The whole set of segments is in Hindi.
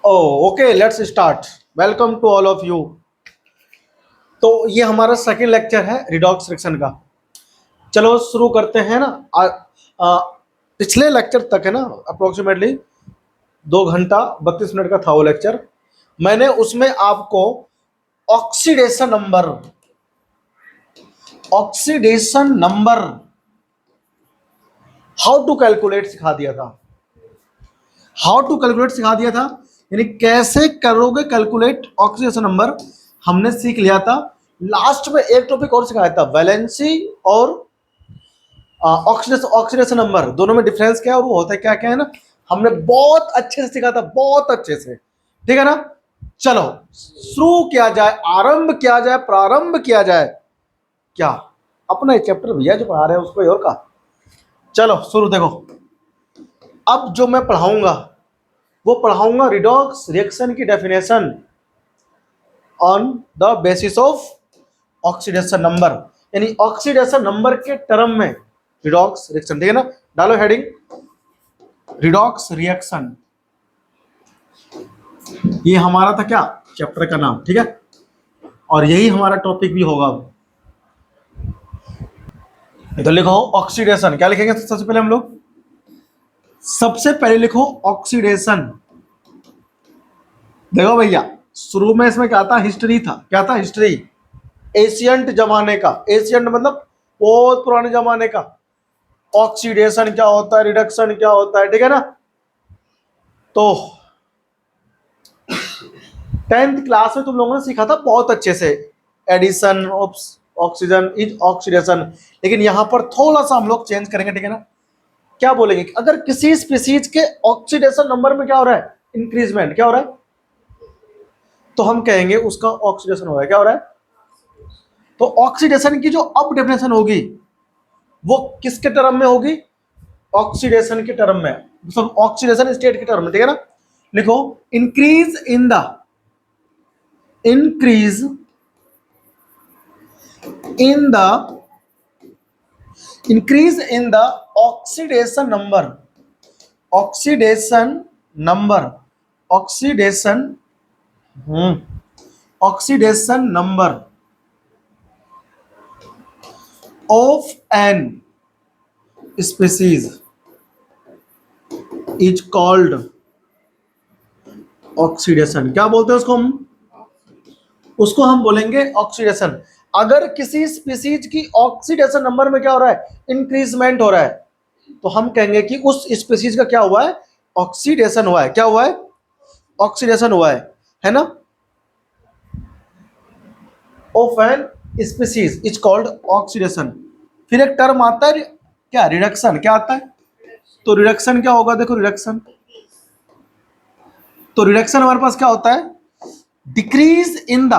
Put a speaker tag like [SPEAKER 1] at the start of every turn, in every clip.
[SPEAKER 1] Okay, let's start. Welcome to all of you. तो ये हमारा सेकेंड लेक्चर है रिडॉक्स रिएक्शन का। चलो शुरू करते हैं ना। आ, पिछले लेक्चर तक है ना, अप्रोक्सीमेटली 2 घंटा 32 मिनट का था वो लेक्चर। मैंने उसमें आपको oxidation number how to calculate सिखा दिया था। यानी कैसे करोगे कैलकुलेट ऑक्सीडेशन नंबर, हमने सीख लिया था। लास्ट में एक टॉपिक और सिखाया था, वैलेंसी और ऑक्सीडेशन नंबर, दोनों में डिफरेंस क्या है और वो होता है क्या क्या है ना, हमने बहुत अच्छे से सिखा था, बहुत अच्छे से। ठीक है ना। चलो शुरू किया जाए, प्रारंभ किया जाए। क्या अपना चैप्टर भैया जो पढ़ा रहे हैं उसको और का। चलो शुरू। देखो, अब जो मैं पढ़ाऊंगा वो पढ़ाऊंगा रिडॉक्स रिएक्शन की definition on the basis of oxidation number, यानी ऑक्सीडेशन नंबर के टर्म में रिडॉक्स रिएक्शन। ठीक है ना। डालो हेडिंग रिडॉक्स रिएक्शन। ये हमारा था क्या, चैप्टर का नाम। ठीक है, और यही हमारा टॉपिक भी होगा। तो लिखो ऑक्सीडेशन। क्या लिखेंगे सबसे पहले हम लोग? सबसे पहले लिखो ऑक्सीडेशन। देखो भैया, शुरू में इसमें क्या था, हिस्ट्री था। क्या था? हिस्ट्री, एशियंट जमाने का। एशियंट मतलब बहुत पुराने जमाने का। ऑक्सीडेशन क्या होता है, रिडक्शन क्या होता है। ठीक है ना। तो 10th क्लास में तुम लोगों ने सीखा था बहुत अच्छे से, addition of oxygen is oxidation. लेकिन यहां पर थोड़ा सा हम लोग चेंज करेंगे। ठीक है ना। क्या बोलेंगे कि अगर किसी स्पीसीज के ऑक्सीडेशन नंबर में क्या हो रहा है, इंक्रीजमेंट, क्या हो रहा है, तो हम कहेंगे उसका ऑक्सीडेशन हो रहा है। क्या हो रहा है? तो ऑक्सीडेशन की जो अब डेफिनेशन होगी वो किसके टर्म में होगी? ऑक्सीडेशन के टर्म में, मतलब ऑक्सीडेशन स्टेट के टर्म में। ठीक है ना। लिखो increase in the oxidation number, oxidation number of an species is called oxidation. क्या बोलते हैं उसको हम बोलेंगे ऑक्सीडेशन। अगर किसी स्पीसीज की ऑक्सीडेशन नंबर में क्या हो रहा है, इंक्रीजमेंट हो रहा है, तो हम कहेंगे कि उस स्पीसीज का क्या हुआ है, ऑक्सीडेशन हुआ है। क्या हुआ है? ऑक्सीडेशन हुआ है ना। Of an species is called oxidation. फिर एक टर्म आता है क्या, रिडक्शन। क्या आता है? तो रिडक्शन क्या होगा? देखो रिडक्शन, तो रिडक्शन हमारे पास क्या होता है, decrease in the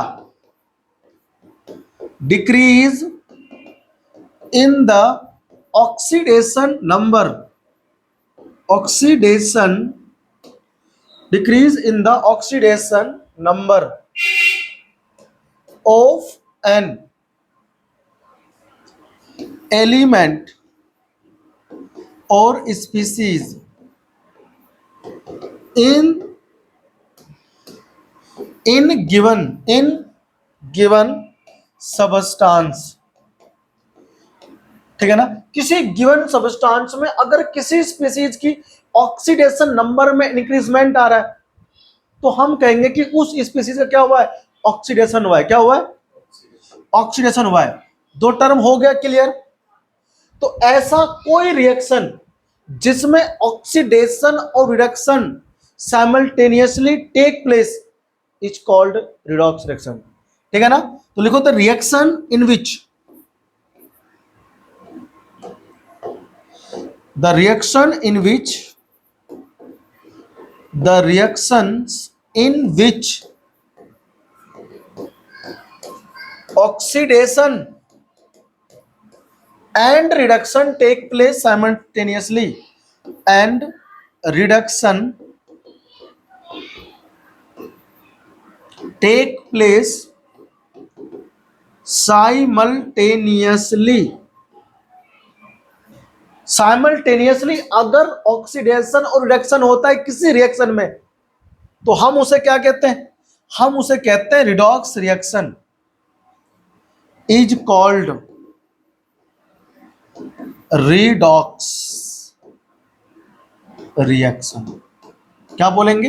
[SPEAKER 1] oxidation number, decrease in the oxidation number of an element और स्पीसीज इन गिवन सबस्टांस। ठीक है ना। किसी गिवन सबस्टांस में अगर किसी स्पीसीज की ऑक्सीडेशन नंबर में इंक्रीजमेंट आ रहा है, तो हम कहेंगे कि उस स्पीसीज का क्या हुआ है, ऑक्सीडेशन हुआ है। क्या हुआ है? ऑक्सीडेशन हुआ है। दो टर्म हो गया क्लियर। तो ऐसा कोई रिएक्शन जिसमें ऑक्सीडेशन और reduction simultaneously take place is called redox reaction. ठीक है ना। तो लिखो the reaction in which the reactions in which oxidation and reduction take place simultaneously, and reduction take place simultaneously अगर ऑक्सीडेशन और रिडक्शन होता है किसी रिएक्शन में, तो हम उसे क्या कहते हैं? हम उसे कहते हैं redox reaction is called redox reaction. क्या बोलेंगे?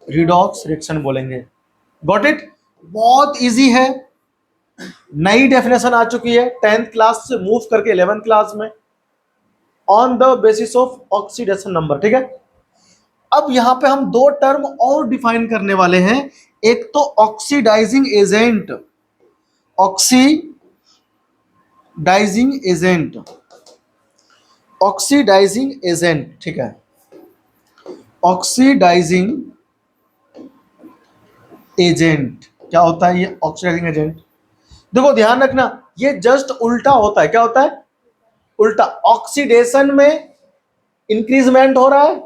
[SPEAKER 1] रिडॉक्स रिएक्शन बोलेंगे। Got it? बहुत इजी है। नई डेफिनेशन आ चुकी है 10th क्लास से मूव करके 11th क्लास में, on the basis of oxidation number. ठीक है, अब यहां पे हम दो टर्म और डिफाइन करने वाले हैं। एक तो oxidising agent, oxidising agent, oxidising agent. ठीक है, ऑक्सीडाइजिंग एजेंट क्या होता है? ये ऑक्सीडाइजिंग एजेंट, देखो ध्यान रखना, ये जस्ट उल्टा होता है। क्या होता है? उल्टा। ऑक्सीडेशन में इंक्रीजमेंट हो रहा है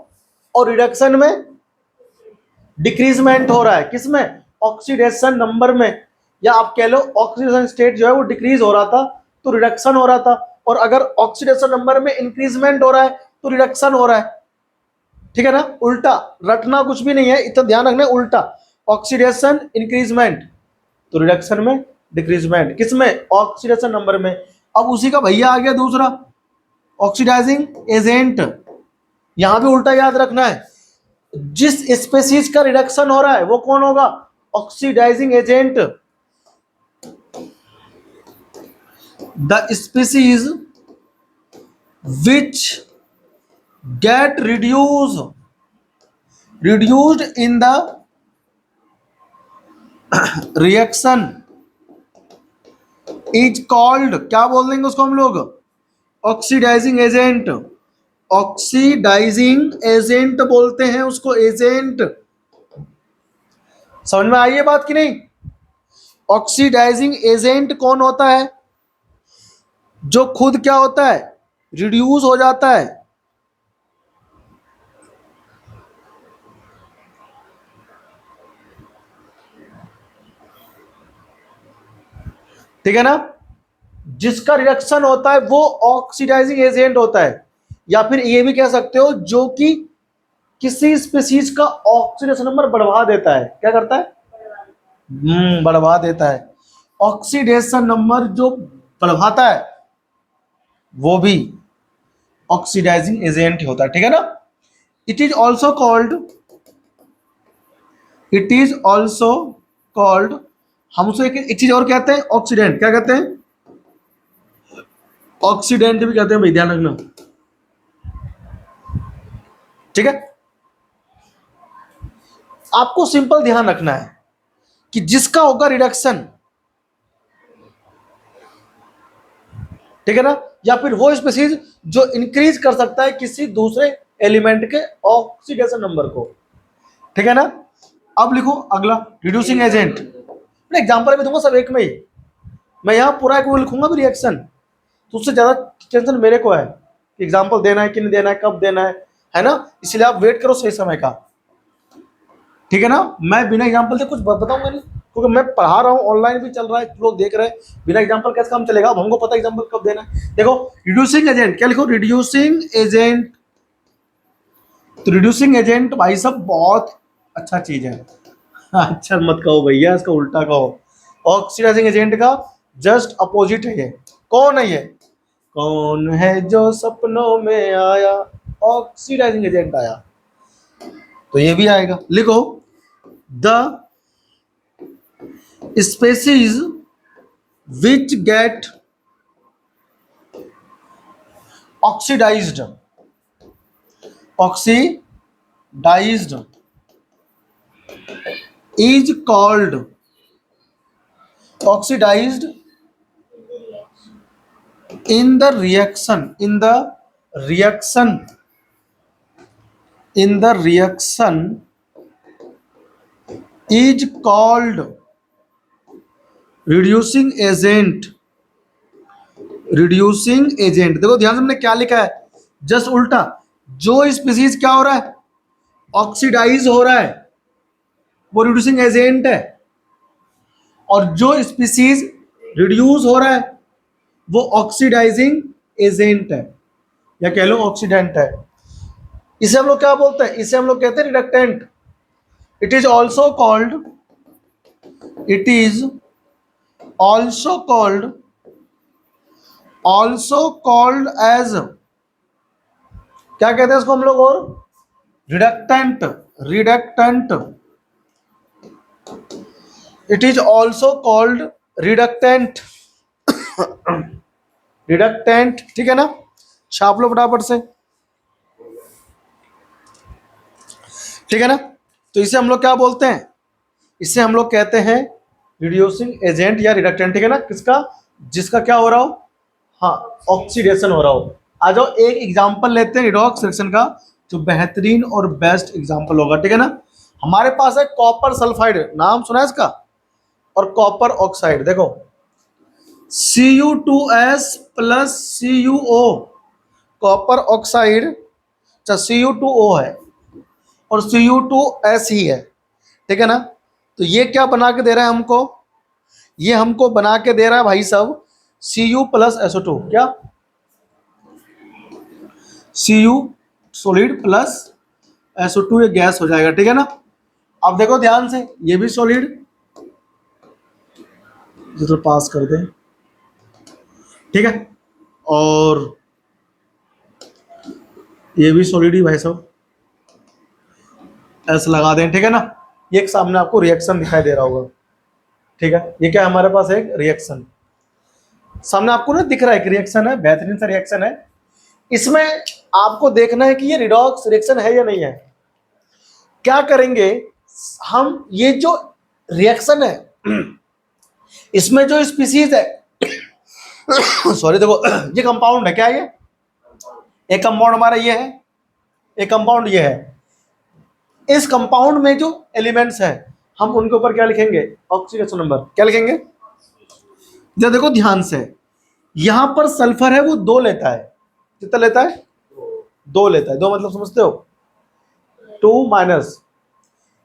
[SPEAKER 1] और रिडक्शन में डिक्रीजमेंट हो रहा है। किसमें? ऑक्सीडेशन नंबर में, या आप कह लो ऑक्सीडेशन स्टेट जो है वो डिक्रीज हो रहा था तो रिडक्शन हो रहा था, और अगर ऑक्सीडेशन नंबर में इंक्रीजमेंट हो रहा है तो रिडक्शन हो रहा है। ठीक है ना? उल्टा रटना कुछ भी नहीं है, इतना ध्यान रखना है। उल्टा, ऑक्सीडेशन इंक्रीजमेंट तो रिडक्शन में डिक्रीजमेंट। किसमें? ऑक्सीडेशन नंबर में। अब उसी का भैया आ गया दूसरा, ऑक्सीडाइजिंग एजेंट। यहां भी उल्टा याद रखना है, जिस स्पेसीज का रिडक्शन हो रहा है वो कौन होगा? Oxidising agent. The species which get reduced in the reaction is called, क्या बोल देंगे उसको हम लोग? Oxidising agent. ऑक्सीडाइजिंग एजेंट बोलते हैं उसको, एजेंट। समझ में आई है बात कि नहीं? ऑक्सीडाइजिंग एजेंट कौन होता है? जो खुद क्या होता है? रिड्यूस हो जाता है। ठीक है ना? जिसका रिडक्शन होता है वो ऑक्सीडाइजिंग एजेंट होता है। या फिर ये भी कह सकते हो जो कि किसी स्पीसीज का ऑक्सीडेशन नंबर बढ़वा देता है। क्या करता है? बढ़वा देता है। ऑक्सीडेशन नंबर जो बढ़वाता है वो भी ऑक्सीडाइजिंग एजेंट होता है। ठीक है ना? It is also called, it is also called, हम उसे एक चीज और कहते हैं, ऑक्सीडेंट। क्या कहते हैं? ऑक्सीडेंट भी कहते हैं भाई, ध्यान रखना। ठीक है, आपको सिंपल ध्यान रखना है कि जिसका होगा रिडक्शन, ठीक है ना, या फिर वो स्पीसीज जो इंक्रीज कर सकता है किसी दूसरे एलिमेंट के ऑक्सीडेशन नंबर को। ठीक है ना? अब लिखो अगला, रिड्यूसिंग एजेंट। मैं एग्जांपल भी दूंगा सब एक में ही, मैं यहां पूरा एक वो लिखूंगा भी रिएक्शन, तो उससे ज्यादा टेंशन मेरे को है कि एग्जांपल देना है कि नहीं देना है, कब देना है ना? इसलिए आप वेट करो सही समय का। ठीक है ना? मैं बिना एग्जांपल से कुछ बताऊंगा नहीं, क्योंकि मैं पढ़ा रहा हूँ, ऑनलाइन भी चल रहा है, लोग देख रहे हैं। बिना एग्जांपल कैसे काम चलेगा? अब हमको पता है एग्जांपल कब देना है। देखो, रिड्यूसिंग एजेंट, क्या लिखो? Reducing agent. तो रिड्यूसिंग एजेंट भाई सब बहुत अच्छा चीज है। अच्छा मत कहो भैया, इसका उल्टा कहो। ऑक्सीडाइजिंग एजेंट का जस्ट अपोजिट है ये। कौन है ये? कौन है जो सपनों में आया? ऑक्सीडाइजिंग एजेंट आया, तो ये भी आएगा। लिखो, the species which get oxidized is called oxidized in the reaction is called reducing agent. Reducing agent, देखो ध्यान से हमने क्या लिखा है, जस्ट उल्टा। जो स्पीसीज क्या हो रहा है? ऑक्सीडाइज हो रहा है, वो रिड्यूसिंग एजेंट है। और जो स्पीसीज रिड्यूस हो रहा है वो ऑक्सीडाइजिंग एजेंट है, या कह लो ऑक्सीडेंट है। इसे हम लोग क्या बोलते हैं? इसे हम लोग कहते हैं reductant. It is also called, it is also called, also called as, क्या कहते हैं इसको हम लोग, और reductant, reductant, it is also called reductant, reductant, ठीक है ना। छाप लो फटाफट से, ठीक है ना। तो इसे हम लोग क्या बोलते हैं, इसे हम लोग कहते हैं रिड्यूसिंग एजेंट या रिडक्टेंट, ठीक है ना। किसका, जिसका क्या हो रहा हो, हाँ, ऑक्सीडेशन हो रहा हो। आ जाओ एक एग्जांपल लेते हैं रिडॉक्स रिएक्शन का, जो बेहतरीन और बेस्ट एग्जांपल होगा, ठीक है ना। हमारे पास है कॉपर सल्फाइड, नाम सुना है इसका, और कॉपर ऑक्साइड। देखो Cu2s plus CuO, copper oxide, अच्छा Cu2O है और Cu2s ही है, ठीक है ना। तो ये क्या बना के दे रहा है हमको, ये हमको बना के दे रहा है भाई साहब Cu प्लस SO2, क्या Cu सॉलिड प्लस SO2, ये गैस हो जाएगा, ठीक है ना। अब देखो ध्यान से, ये भी सॉलिड, तो पास कर दें, ठीक है, और ये भी सॉलिड ही भाई साहब, ऐसे लगा दें, ठीक है ना। ये एक सामने आपको रिएक्शन दिखाई दे रहा होगा, ठीक है। ये क्या है हमारे पास, एक रिएक्शन सामने आपको ना दिख रहा है कि रिएक्शन है, बेहतरीन सा रिएक्शन है। इसमें आपको देखना है कि ये रिडॉक्स रिएक्शन है या नहीं है। क्या करेंगे हम, ये जो रिएक्शन है इसमें जो स्पीसीज है सॉरी, देखो ये कंपाउंड है, क्या ये, एक कंपाउंड हमारा ये है, एक कंपाउंड ये है। इस कंपाउंड में जो एलिमेंट्स है हम उनके ऊपर क्या लिखेंगे, ऑक्सीडेशन नंबर, क्या लिखेंगे। जब देखो ध्यान से, यहां पर सल्फर है वो 2 लेता है, कितना लेता है, 2 लेता है, 2 मतलब समझते हो, 2 माइनस,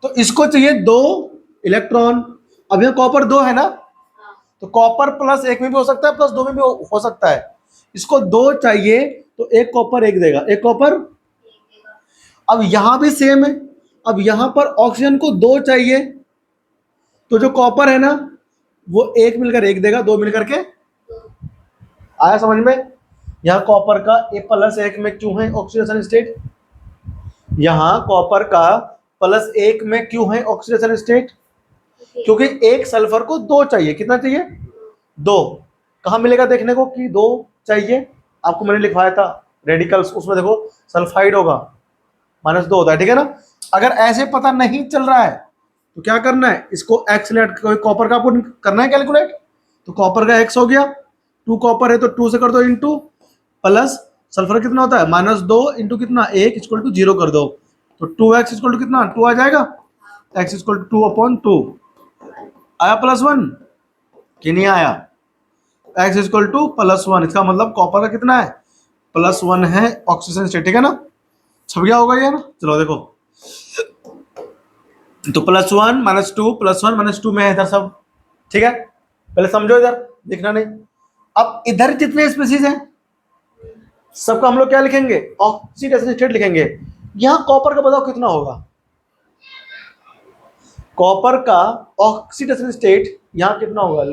[SPEAKER 1] तो इसको चाहिए 2 इलेक्ट्रॉन। अब यहाँ कॉपर 2 है ना, तो कॉपर प्लस 1 में भी हो सकता है, प्लस 2 में भी हो सकता है। इसको 2 चाहिए तो एक कॉपर 1 देगा, एक कॉपर। अब यहां भी सेम है, अब यहां पर ऑक्सीजन को 2 चाहिए, तो जो कॉपर है ना वो 1 मिलकर 1 देगा, 2 मिलकर के, आया समझ में। यहां कॉपर का +1 में क्यों है ऑक्सीडेशन स्टेट, यहां कॉपर का +1 में क्यों है ऑक्सीडेशन स्टेट, क्योंकि एक सल्फर को 2 चाहिए, कितना चाहिए, 2। कहां मिलेगा देखने को कि 2 चाहिए, आपको मैंने लिखवाया था रेडिकल्स, उसमें देखो सल्फाइड होगा, -2 होता है, ठीक है ना। अगर ऐसे पता नहीं चल रहा है तो क्या करना है, इसको एक्सलेट, कॉपर का आपको करना है कैलकुलेट, तो कॉपर का x हो गया, 2 कॉपर है तो 2 से कर दो इंटू, प्लस सल्फर कितना होता है, -2 इंटू कितना 1 = 0 कर दो, तो 2x = कितना 2 आ जाएगा, x = 2/2 आया, +1 कि नहीं आया, x = +1, इसका मतलब कॉपर का कितना है, +1 है ऑक्सीजन स्टेट, ठीक है ना। छप गया होगा ये ना, चलो देखो, तो +1 -2 +1 -2 में है इधर सब, ठीक है, पहले समझो, इधर दिखना नहीं। अब इधर जितने स्पीसीज हैं सबका हम लोग क्या लिखेंगे, ऑक्सीडेशन स्टेट लिखेंगे। यहां कॉपर का बताओ कितना होगा, कॉपर का ऑक्सीडेशन स्टेट यहां कितना होगा,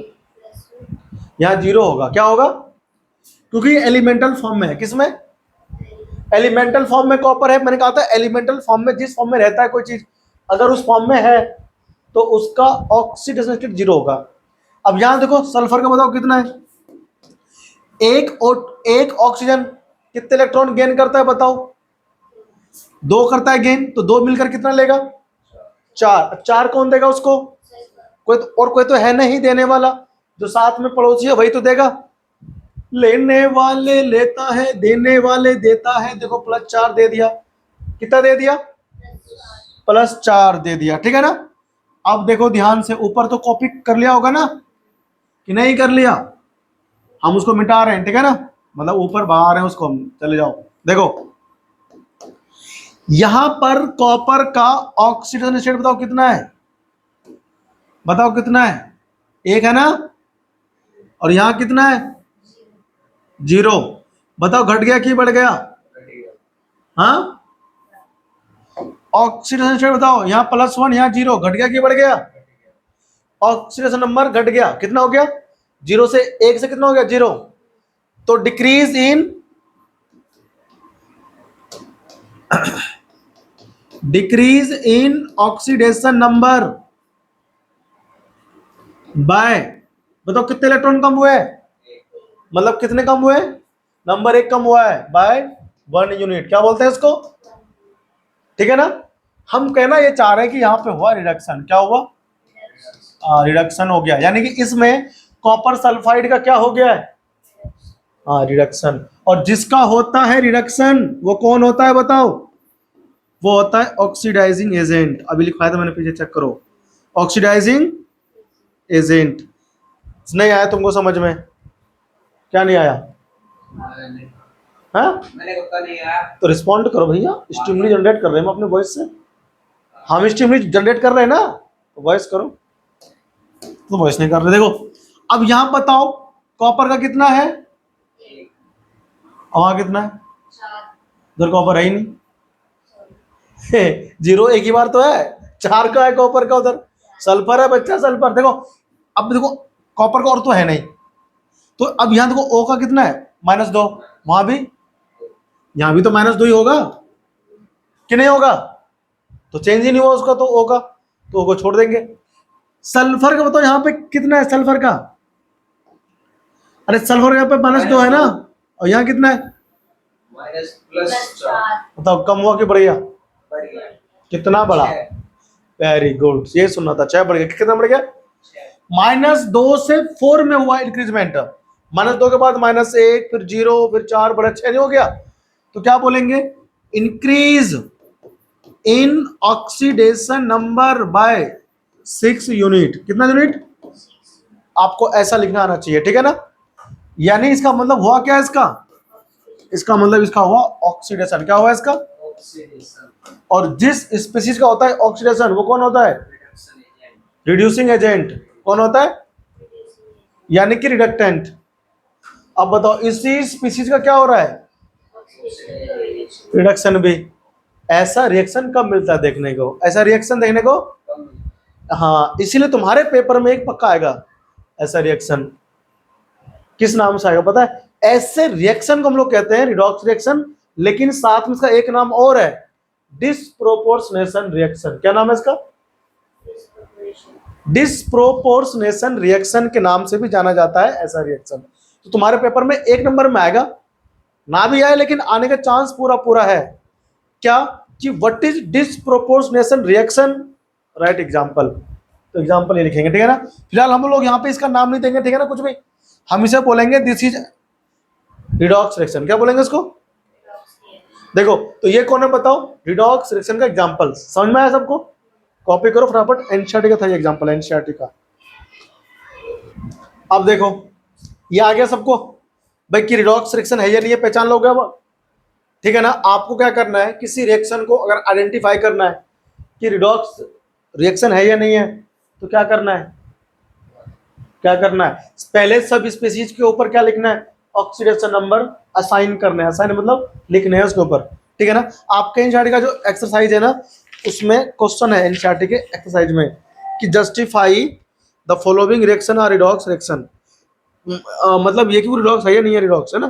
[SPEAKER 1] यहां 0 होगा, क्या होगा, क्योंकि एलिमेंटल फॉर्म में है, किसमें, एलिमेंटल फॉर्म में कॉपर है। मैंने कहा था एलिमेंटल फॉर्म में, जिस फॉर्म में रहता है कोई चीज, अगर उस फॉर्म में है तो उसका ऑक्सीडेशन स्टेट 0 होगा। अब यहां देखो सल्फर का बताओ कितना है, एक ऑक्सीजन कितने इलेक्ट्रॉन गेन करता है बताओ, 2 करता है गेन, तो 2 मिलकर कितना लेगा, 4। 4 कौन देगा उसको, कोई तो, और कोई तो है नहीं देने वाला, जो साथ में पड़ोसी है वही तो देगा। लेने वाले लेता है, देने वाले देता है, देखो +4 दे दिया, कितना दे दिया, +4 दे दिया, ठीक है ना। अब देखो ध्यान से, ऊपर तो कॉपी कर लिया होगा ना कि नहीं कर लिया, हम उसको मिटा रहे हैं, ठीक है ना, मतलब ऊपर बाहर है उसको हम, चले जाओ देखो, यहां पर कॉपर का ऑक्सीडेशन स्टेट बताओ कितना है, बताओ कितना है, 1 है ना, और यहां कितना है, 0। बताओ घट गया कि बढ़ गया, हाँ ऑक्सीडेशन स्टेट बताओ, यहाँ +1 यहाँ 0, घट गया कि बढ़ गया? ऑक्सीडेशन नंबर घट गया, कितना हो गया? 0 से 1 से कितना हो गया? 0। तो decrease in oxidation number by, बताओ कितने इलेक्ट्रॉन कम हुए? मतलब कितने कम हुए? नंबर 1 कम हुआ है बाय 1 यूनिट। क्या बोलते हैं इसको? ठीक है ना। हम कहना ये चाह रहे हैं कि यहाँ पे हुआ रिडक्शन। क्या हुआ? रिडक्शन हो गया, यानी कि इसमें कॉपर सल्फाइड का क्या हो गया है? रिडक्शन। और जिसका होता है रिडक्शन वो कौन होता है बताओ? वो होता है ऑक्सीडाइजिंग एजेंट। अभी लिखवाया था मैंने, पीछे चेक करो। Oxidising agent. नहीं आया तुमको समझ में? क्या नहीं आया? मैंने नहीं आया तो रिस्पॉन्ड करो भैया, स्टिमुली जनरेट कर रहे हैं हम अपने वॉइस से। हम स्टिमुली जनरेट कर रहे हैं ना, तो वॉइस करो। तो वॉइस नहीं कर रहे। देखो अब यहां बताओ कॉपर का कितना है? वहां कितना है? उधर कॉपर है ही नहीं। 0 एक ही बार तो है, 4 का है कॉपर का, उधर सल्फर है बच्चा, सल्फर। देखो अब देखो कॉपर का और तो है नहीं, तो अब यहां देखो ओ का कितना है? -2। वहां भी, यहां भी तो -2 ही होगा कि नहीं होगा? तो चेंज ही नहीं हुआ उसका, तो ओ का, तो ओ को छोड़ देंगे। सल्फर का बताओ यहाँ पे कितना है सल्फर का? अरे सल्फर यहाँ पे -2 है ना, और यहाँ कितना है? बताओ कम हुआ कि बढ़ गया? कितना बढ़ा? वेरी गुड, ये सुनना था। 6 बढ़ गया। कितना बढ़ गया? -2 से 4 में हुआ इंक्रीजमेंट। -2 के बाद -1, फिर 0, फिर 4 बढ़ा 6 नहीं हो गया? तो क्या बोलेंगे? Increase in oxidation number by 6 unit. कितना यूनिट? आपको ऐसा लिखना आना चाहिए, ठीक है ना। यानी इसका मतलब हुआ क्या? इसका मतलब इसका हुआ ऑक्सीडेशन। क्या हुआ इसका? और जिस स्पीशीज का होता है ऑक्सीडेशन वो कौन होता है? Reducing agent. कौन होता है? यानी कि रिडक्टेंट। अब बताओ इसी स्पीशीज का क्या हो रहा है? रिडक्शन भी। ऐसा रिएक्शन कब मिलता है देखने को? ऐसा रिएक्शन देखने को, हाँ, इसीलिए तुम्हारे पेपर में एक पक्का आएगा ऐसा रिएक्शन। किस नाम से आएगा पता है? ऐसे रिएक्शन को हम लोग कहते हैं रिडॉक्स रिएक्शन, लेकिन साथ में इसका एक नाम और है, डिस्प्रोपोर्शनेशन रिएक्शन। क्या नाम है इसका? डिस्प्रोपोर्शनेशन रिएक्शन के नाम से भी जाना जाता है ऐसा रिएक्शन। तो तुम्हारे पेपर में 1 नंबर में आएगा, ना भी आए लेकिन आने का चांस पूरा पूरा है। क्या कि what is disproportionation reaction? Right example. तो एग्जांपल ये लिखेंगे, ठीक है ना। फिलहाल हम लोग यहाँ पे इसका नाम नहीं देंगे, ठीक है ना, कुछ भी। हम इसे बोलेंगे दिस इज रिडॉक्स रिएक्शन। क्या बोलेंगे इसको? देखो तो ये कौन है बताओ? रिडॉक्स रिएक्शन का एग्जांपल। समझ में आया सबको? कॉपी करो फटाफट, एनसीईआरटी का था ये एग्जांपल, एनसीईआरटी का। अब देखो ये आ गया सबको भाई कि रिडॉक्स रिएक्शन है या नहीं है, पहचान लोगे अब, ठीक है ना। आपको क्या करना है, किसी रिएक्शन को अगर आइडेंटिफाई करना है कि रिडॉक्स रिएक्शन है या नहीं है, तो क्या करना है? क्या करना है? पहले सब स्पीशीज के ऊपर क्या लिखना है? ऑक्सीडेशन नंबर असाइन करना है। असाइन मतलब लिखने है उसके ऊपर, ठीक है ना। आपके एनसीईआरटी का जो एक्सरसाइज है ना, उसमें क्वेश्चन है एनसीईआरटी के एक्सरसाइज में कि justify the following reaction are redox reaction. मतलब ये कि वो रिडॉक्स है या नहीं है, रिडॉक्स है ना।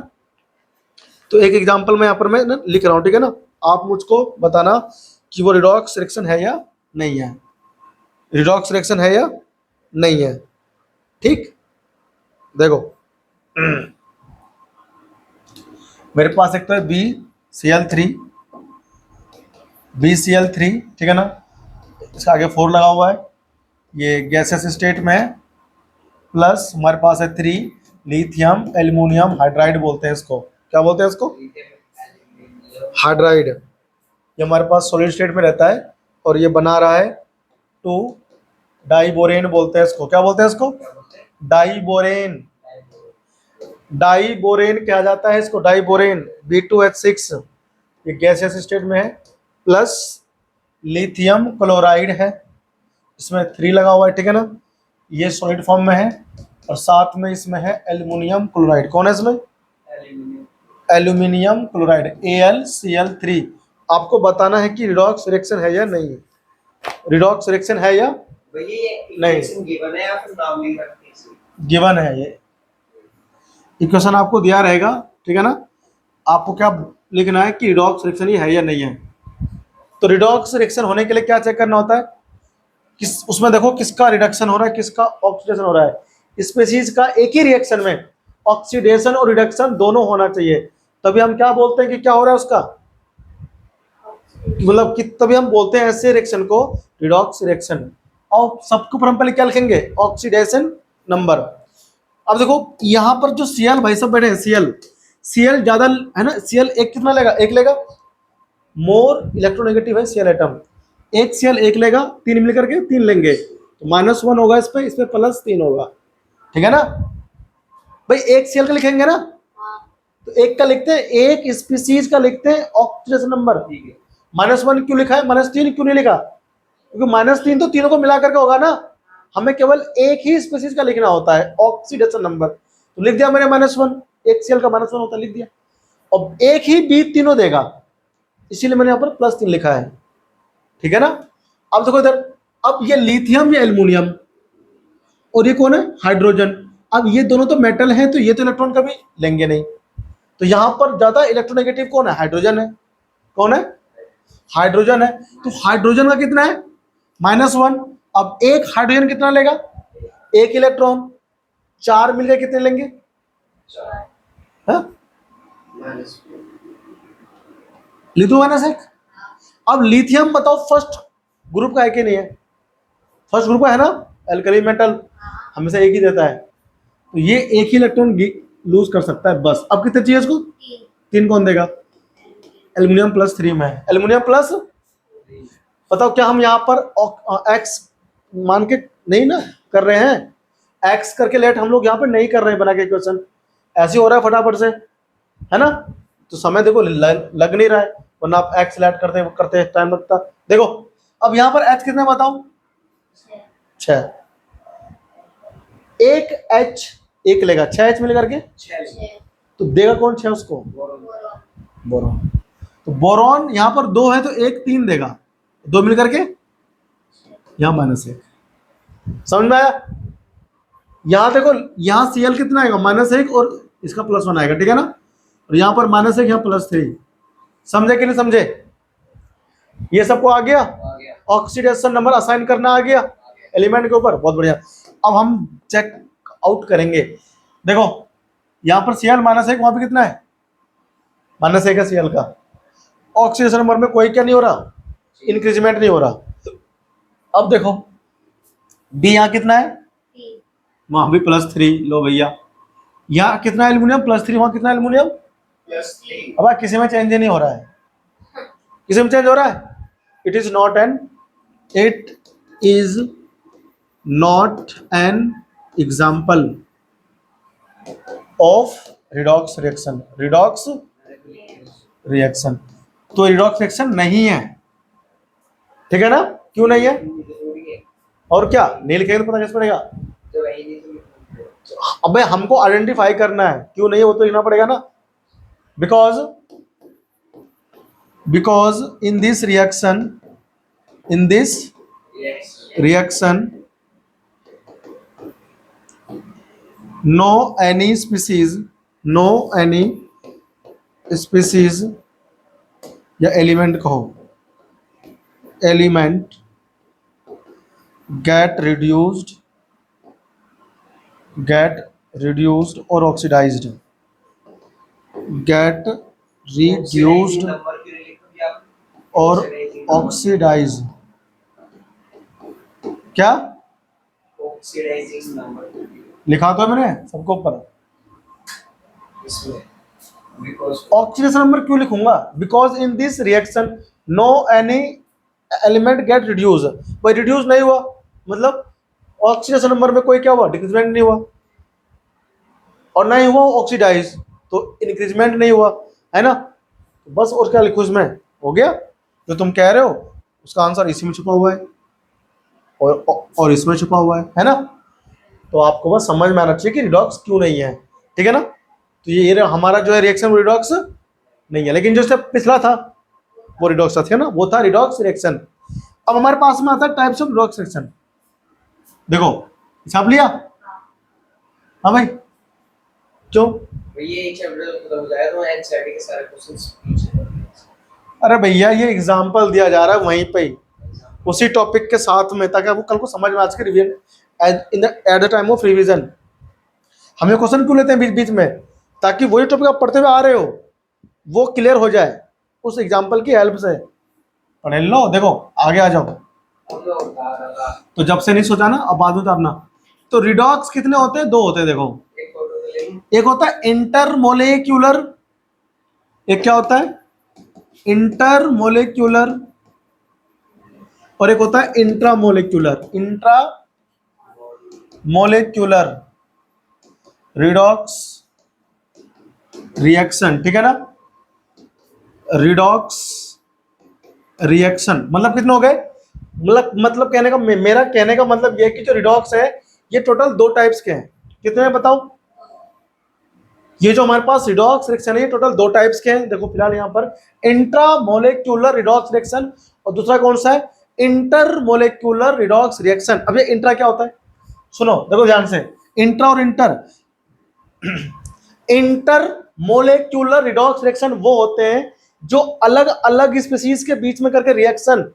[SPEAKER 1] तो एक एग्जांपल में यहाँ पर मैं लिख रहा हूँ, ठीक है ना। आप मुझको बताना कि वो रिडॉक्स रिएक्शन है या नहीं है, रिडॉक्स रिएक्शन है या नहीं है, ठीक। देखो मेरे पास एक तो है BCl3, ठीक है ना। इसका आगे 4 लगा हुआ है, ये गैसेस स्टेट में है, प्लस हमारे पास है 3 लिथियम एल्यूमिनियम हाइड्राइड बोलते हैं इसको। क्या बोलते हैं इसको? हाइड्राइड। ये हमारे पास सॉलिड स्टेट में रहता है और ये बना रहा है 2 डाइबोरेन बोलते हैं इसको। क्या बोलते हैं इसको? डाइबोरेन। डाइबोरेन कहा जाता है इसको, डाइबोरेन। B2H6 ये गैसियस स्टेट में है, प्लस लिथियम क्लोराइड है, इसमें 3 लगा हुआ है, ठीक है ना। ये सॉलिड फॉर्म में है और साथ में इसमें है एल्युमिनियम क्लोराइड। कौन है इसमें? Aluminium chloride, AlCl3। आपको बताना है कि रिडॉक्स रिएक्शन है या नहीं, रिडॉक्स रिएक्शन है या नहीं।
[SPEAKER 2] गिवन है या फिर नाम लिख रखते हैं?
[SPEAKER 1] गिवन है, ये इक्वेशन आपको दिया रहेगा, ठीक है ना। आपको क्या लिखना है कि रिडॉक्स रिएक्शन ही है या नहीं है। तो रिडॉक्स रिएक्शन होने के लिए क्या चेक करना होता है, किस उसमें देखो किसका रिडक्शन हो रहा है, किसका ऑक्सीडेशन हो रहा है। स्पीशीज का एक ही रिएक्शन में ऑक्सीडेशन और रिडक्शन दोनों होना चाहिए, तभी हम क्या बोलते हैं कि क्या हो रहा है उसका, मतलब कि तभी हम बोलते हैं ऐसे रिएक्शन को रिडॉक्स रिएक्शन। और सबको पर हम पहले क्या लिखेंगे, ऑक्सीडेशन नंबर। अब देखो यहाँ पर जो Cl भाई सब बैठे हैं, Cl ज्यादा है ना, Cl एक कितना लेगा, एक लेगा, मोर इलेक्ट्रोनेगेटिव है Cl एटम, एक Cl एक लेगा, तीन मिलकर के तीन लेंगे, तो -1 होगा इस पे +3 होगा, ठीक है ना भाई। एक Cl का लिखेंगे ना, तो एक का लिखते हैं, एक स्पीसीज का लिखते हैं ऑक्सीडेशन नंबर। -1 क्यों लिखा है, -3 क्यों नहीं लिखा, क्योंकि -3 तो तीनों को मिला करके होगा ना, हमें केवल एक ही स्पीसीज का लिखना होता है ऑक्सीडेशन नंबर। तो लिख दिया मैंने -1, एक Cl का -1 होता है, लिख दिया। अब एक ही बी तीनों देगा, इसीलिए मैंने यहाँ पर +3 लिखा है, ठीक है ना। अब देखो इधर, अब ये लिथियम या एल्युमिनियम, और ये कौन है, हाइड्रोजन। अब ये दोनों तो मेटल हैं, तो ये तो इलेक्ट्रॉन कभी लेंगे नहीं, तो यहाँ पर ज्यादा इलेक्ट्रोनेगेटिव कौन है, हाइड्रोजन है। कौन है, हाइड्रोजन है। तो हाइड्रोजन का कितना है, -1। अब एक हाइड्रोजन कितना लेगा, एक इलेक्ट्रॉन, चार मिलकर कितने लेंगे, लिथो -1। अब लिथियम बताओ फर्स्ट ग्रुप का है कि नहीं है, फर्स्ट ग्रुप का है ना, एल्कली मेटल हमेशा एक ही देता है, तो ये एक ही इलेक्ट्रॉन लूज कर सकता है बस। अब कितने चाहिए इसको, 3 कौन देगा, एल्युमिनियम +3 में है, एल्युमिनियम प्लस। बताओ क्या हम यहाँ पर एक्स मान के नहीं ना कर रहे हैं, एक्स करके लेट हम लोग यहाँ पर नहीं कर रहे हैं बना के क्वेश्चन, ऐसे हो रहा है फटाफट से, है ना। तो समय देखो लग नहीं रहा है, वरना आप एक्स लेट करते टाइम लगता। देखो अब यहाँ पर एच कितना बताओ, 6, एक एच एक लेगा, 6 H मिल करके, तो देगा कौन 6 उसको, बोरॉन। तो बोरॉन यहाँ पर 2 है, तो एक 3 देगा, 2 मिल करके यहाँ -1, समझ में आया। यहाँ देखो, यहाँ Cl कितना आएगा, -1 और इसका +1 आएगा, ठीक है ना, और यहाँ पर -1 यहाँ +3, समझे कि नहीं समझे, ये सबको आ गया। ऑक्सीडेशन नंबर असाइन करना आ गया एलिमेंट के ऊपर, बहुत बढ़िया। अब हम चेक आउट करेंगे, देखो यहाँ पर Cl -1, वहां पे कितना है, -1 है Cl का, ऑक्सीडेशन नंबर में कोई क्या नहीं हो रहा, इंक्रीजमेंट नहीं हो रहा। अब देखो B यहाँ कितना है, वहां भी +3, लो भैया, यहाँ कितना एल्युमिनियम +3, वहां कितना एल्युमिनियम +3। अब किसी में चेंज नहीं हो रहा है, किसी में चेंज हो रहा है, it is not an example of redox reaction. तो रिडॉक्स रिएक्शन नहीं है, ठीक है ना, क्यों नहीं है, और क्या नहीं लिखेंगे तो पता कैसे पड़ेगा, अबे हमको आइडेंटिफाई करना है क्यों नहीं है, वो तो लिखना पड़ेगा ना। Because in this reaction no any species या एलिमेंट कहो, element get reduced or oxidized, get reduced और ऑक्सीडाइज, क्या
[SPEAKER 2] ऑक्सीडाइजिंग नंबर
[SPEAKER 1] लिखा तो मैंने सबको ऊपर, ऑक्सीडेशन नंबर क्यों लिखूंगा, because in this reaction no any element get reduce, भाई रिड्यूस नहीं हुआ मतलब ऑक्सीडेशन नंबर में कोई क्या हुआ, डिक्रीजमेंट नहीं हुआ, और नहीं हुआ ऑक्सीडाइज तो इंक्रीजमेंट नहीं हुआ, है ना। बस और क्या लिखो इसमें, हो गया। जो तुम कह रहे हो उसका आंसर इसी में छुपा हुआ है और इसमें छुपा हुआ है ना। तो आपको बस समझ में आना चाहिए कि रिडॉक्स क्यों नहीं है, ठीक है ना। तो ये हमारा जो है रिएक्शन रिडॉक्स नहीं है, लेकिन जो इससे पिछला था वो रिडॉक्स था ना, वो था रिडॉक्स रिएक्शन। अब हमारे पास में आता है टाइप्स ऑफ रिडॉक्स रिएक्शन। देखो छाप लिया? हाँ भाई, क्यों?
[SPEAKER 2] ये एक चैप्टर खत्म हो जाएगा तो एनसीईआरटी के सारे क्वेश्चंस पीछे कर दिए।
[SPEAKER 1] अरे भैया ये एग्जाम्पल दिया जा रहा है वहीं पे ही, उसी टॉपिक के साथ में, ताकि आपको कल को समझ में आ सके revision at the time of revision. हमें क्वेश्चन क्यों लेते हैं बीच बीच में? ताकि वही टॉपिक आप पढ़ते हुए आ रहे हो वो क्लियर हो जाए उस एग्जाम्पल की हेल्प से। पढ़ लो, देखो आगे आ जाओ। तो जब से नहीं सोचा ना, अब बाद में उतारना। तो रिडॉक्स कितने होते हैं? 2 होते हैं। देखो एक होता है इंटरमोलेक्यूलर, एक क्या होता है? इंटरमोलेक्यूलर, और एक होता है इंट्रामोलेक्यूलर। इंट्रामोलेक्यूलर रिडॉक्स रिएक्शन, ठीक है ना? रिडॉक्स रिएक्शन मतलब कितने हो गए? मतलब कहने का, मेरा कहने का मतलब ये है कि जो रिडॉक्स है ये टोटल 2 टाइप्स के हैं। कितने हैं बताओ? ये जो हमारे पास रिडॉक्स रिएक्शन है ये टोटल 2 टाइप्स के हैं। देखो फिलहाल यहाँ पर इंट्रामोलेक्यूलर रिडॉक्स रिएक्शन, और दूसरा कौन सा है? इंटरमोलेक्यूलर रिडॉक्स रिएक्शन। अब ये इंट्रा क्या होता है? सुनो देखो ध्यान से, इंट्रा और इंटरमोलेक्यूलर रिडॉक्स रिएक्शन वो होते हैं जो अलग अलग स्पीशीज के बीच में करके रिएक्शन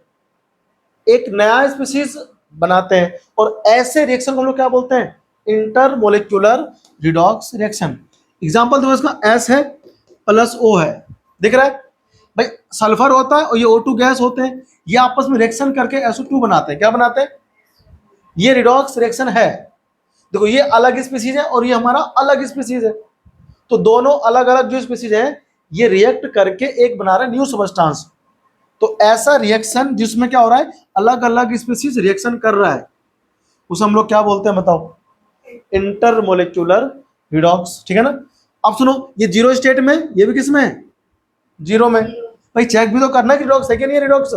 [SPEAKER 1] एक नया स्पीशीज बनाते हैं, और ऐसे रिएक्शन को हम लोग क्या बोलते हैं? इंटरमोलेक्यूलर रिडॉक्स रिएक्शन। एग्जांपल देखो इसका, S है प्लस O है, दिख रहा है भाई? सल्फर होता है और ये O2 गैस होते हैं, ये आपस में रिएक्शन करके SO2 बनाते हैं। क्या बनाते हैं? ये रिडॉक्स रिएक्शन है। देखो ये अलग स्पीशीज है और ये हमारा अलग स्पीशीज है, तो दोनों अलग अलग जो स्पीशीज हैं ये रिएक्ट करके एक बना रहे हैं न्यू सबस्टांस। तो ऐसा रिएक्शन जिसमें क्या हो रहा है? अलग अलग स्पीशीज रिएक्शन कर रहा है, उसे हम लोग क्या बोलते हैं बताओ? इंटरमोलेक्यूलर रिडॉक्स, ठीक है ना? अब सुनो, ये 0 स्टेट में, ये भी किस में है? 0 में। भाई चेक भी तो करना है कि रिडॉक्स है कि नहीं है रिडॉक्स।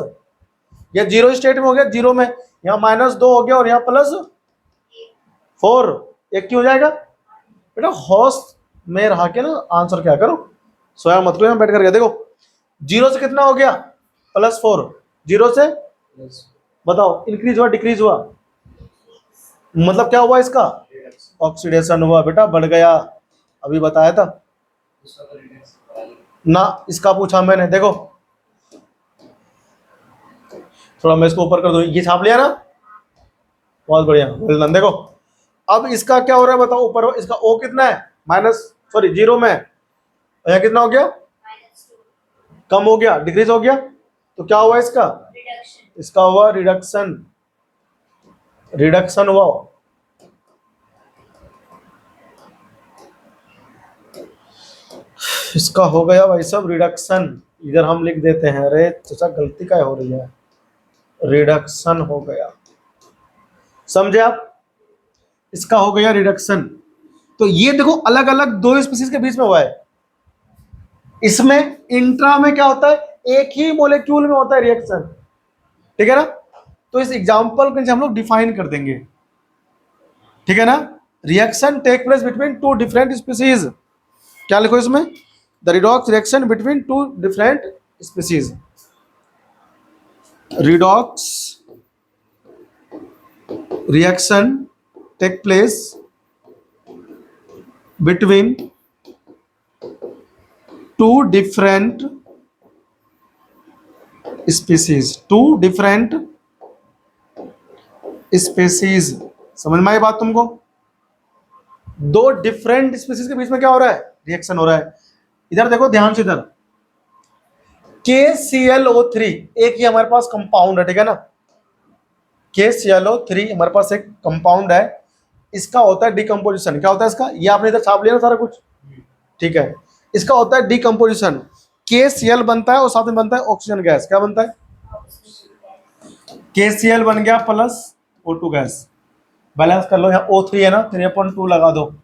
[SPEAKER 1] या 0 स्टेट में हो गया 0 में, यहाँ -2 हो गया और यहाँ +4, एक क्यों हो जाएगा बेटा? होश में रहा के ना आंसर क्या करो, सोया मत करो यहाँ बैठ करके। देखो 0 से कितना हो गया? +4। 0 से बताओ इंक्रीज हुआ डिक्रीज हुआ? मतलब क्या हुआ इसका? ऑक्सीडेशन हुआ बेटा, बढ़ गया। अभी बताया था ना, इसका पूछा मैंने। देखो थोड़ा मैं इसको ऊपर कर दूं, ये छाप लिया ना, बहुत बढ़िया, वेल डन। देखो अब इसका क्या हो रहा है बताओ? ऊपर इसका O कितना है? 0 में, और यहाँ कितना हो गया? कम हो गया, डिक्रीज हो गया। तो क्या हुआ इसका? इसका हुआ रिडक्शन, रिडक्शन हुआ। इसका हो गया भाई साहब रिडक्शन। इधर हम लिख देते हैं, अरे चाचा गलती क्या हो रही है, रिडक्शन हो गया, समझे आप? इसका हो गया रिडक्शन। तो ये देखो अलग अलग 2 स्पीशीज के बीच में हुआ है। इसमें इंट्रा में क्या होता है? एक ही मॉलिक्यूल में होता है रिएक्शन, ठीक है ना? तो इस एग्जांपल को हम लोग डिफाइन कर देंगे, ठीक है ना? Reaction take place between 2 different species. क्या लिखो इसमें? The redox reaction between 2 different species. Redox reaction take place between 2 different species, 2 different species। समझ में आई बात तुमको? 2 डिफरेंट स्पीसीज के बीच में क्या हो रहा है? रिएक्शन हो रहा है। इधर देखो ध्यान से, इधर KClO3 एक ही हमारे पास कंपाउंड है, ठीक है ना? KClO3 हमारे पास एक कंपाउंड है, इसका होता है डिकम्पोजिशन। क्या होता है इसका? ये आपने इधर छाप लिया ना सारा कुछ, ठीक है? इसका होता है डिकम्पोजिशन। KCl बनता है और साथ में बनता है ऑक्सीजन गैस। क्या बनता है? KCl बन गया प्लस O2 गैस। बैलेंस कर लो, यहाँ O3 है ना, 3/2 लगा दो,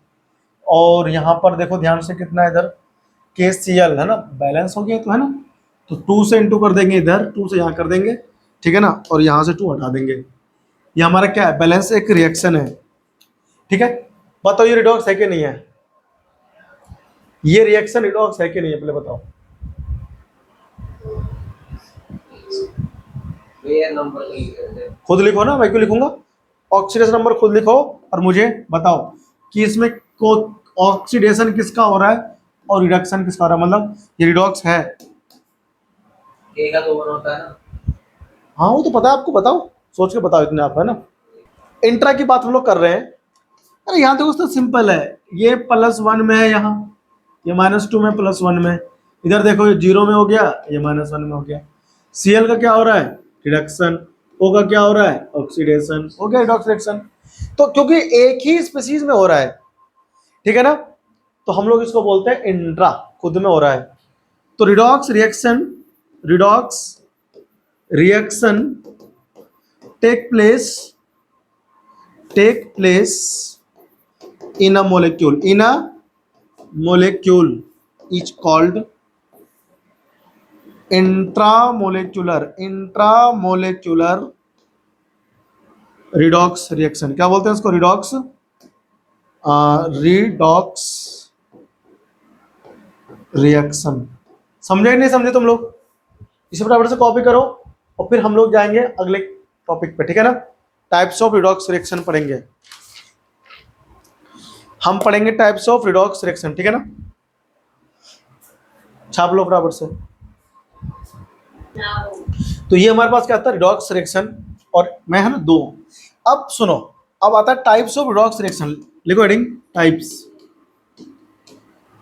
[SPEAKER 1] और यहाँ पर देखो ध्यान से कितना है इधर? KCl है ना, बैलेंस हो गया तो है ना, तो 2 से इंटू कर देंगे इधर, 2 से यहाँ कर देंगे, ठीक है ना? और यहाँ से 2 हटा देंगे। ये हमारा क्या है? बैलेंस एक रिएक्शन है, ठीक है? बताओ ये रिडॉक्स है कि नहीं है? ये रिएक्शन रिडॉक्स है कि नहीं है, पहले बताओ।
[SPEAKER 2] वेयर नंबर को लिख देते हैं।
[SPEAKER 1] खुद लिखो ना, मैं क्यों लिखूंगा? ऑक्सीडेशन नंबर खुद लिखो और मुझे बताओ कि इसमें ऑक्सीडेशन किसका हो रहा है और रिडक्शन किसका हो रहा है, मतलब ये रिडॉक्स है।
[SPEAKER 2] के का तो वन होता है ना।
[SPEAKER 1] हाँ वो तो पता है आपको, बताओ, सोच के बताओ इतने आप, है ना। इंट्रा की बात हम लोग कर रहे हैं। अरे यहाँ देखो तो सिंपल है, ये +1 में है, यहाँ ये -2 में, +1 में, इधर देखो ये 0 में हो गया, ये -1 में हो गया। Cl का क्या हो रहा है? रिडक्शन। O का क्या हो रहा है? ऑक्सीडेशन। हो गया रिडॉक्स रिएक्शन। तो क्योंकि एक ही स्पीशीज में हो रहा है, ठीक है ना, तो हम लोग इसको बोलते हैं इंट्रा, खुद में हो रहा है। तो redox reaction take place in a molecule is called intramolecular redox reaction। क्या बोलते हैं इसको? Redox reaction. समझे नहीं समझे तुम लोग? इसे फटाफट से कॉपी करो और फिर हम लोग जाएंगे अगले टॉपिक पे, ठीक है ना। टाइप्स ऑफ रिडॉक्स रिएक्शन पढ़ेंगे, हम पढ़ेंगे टाइप्स ऑफ रिडॉक्स रिएक्शन, ठीक है ना। छाप लो फटाफट से। तो ये हमारे पास क्या आता है? रिडॉक्स रिएक्शन, और मैं है ना 2। अब सुनो, अब आता है टाइप्स ऑफ रिडॉक्स रिएक्शन। लिखो heading,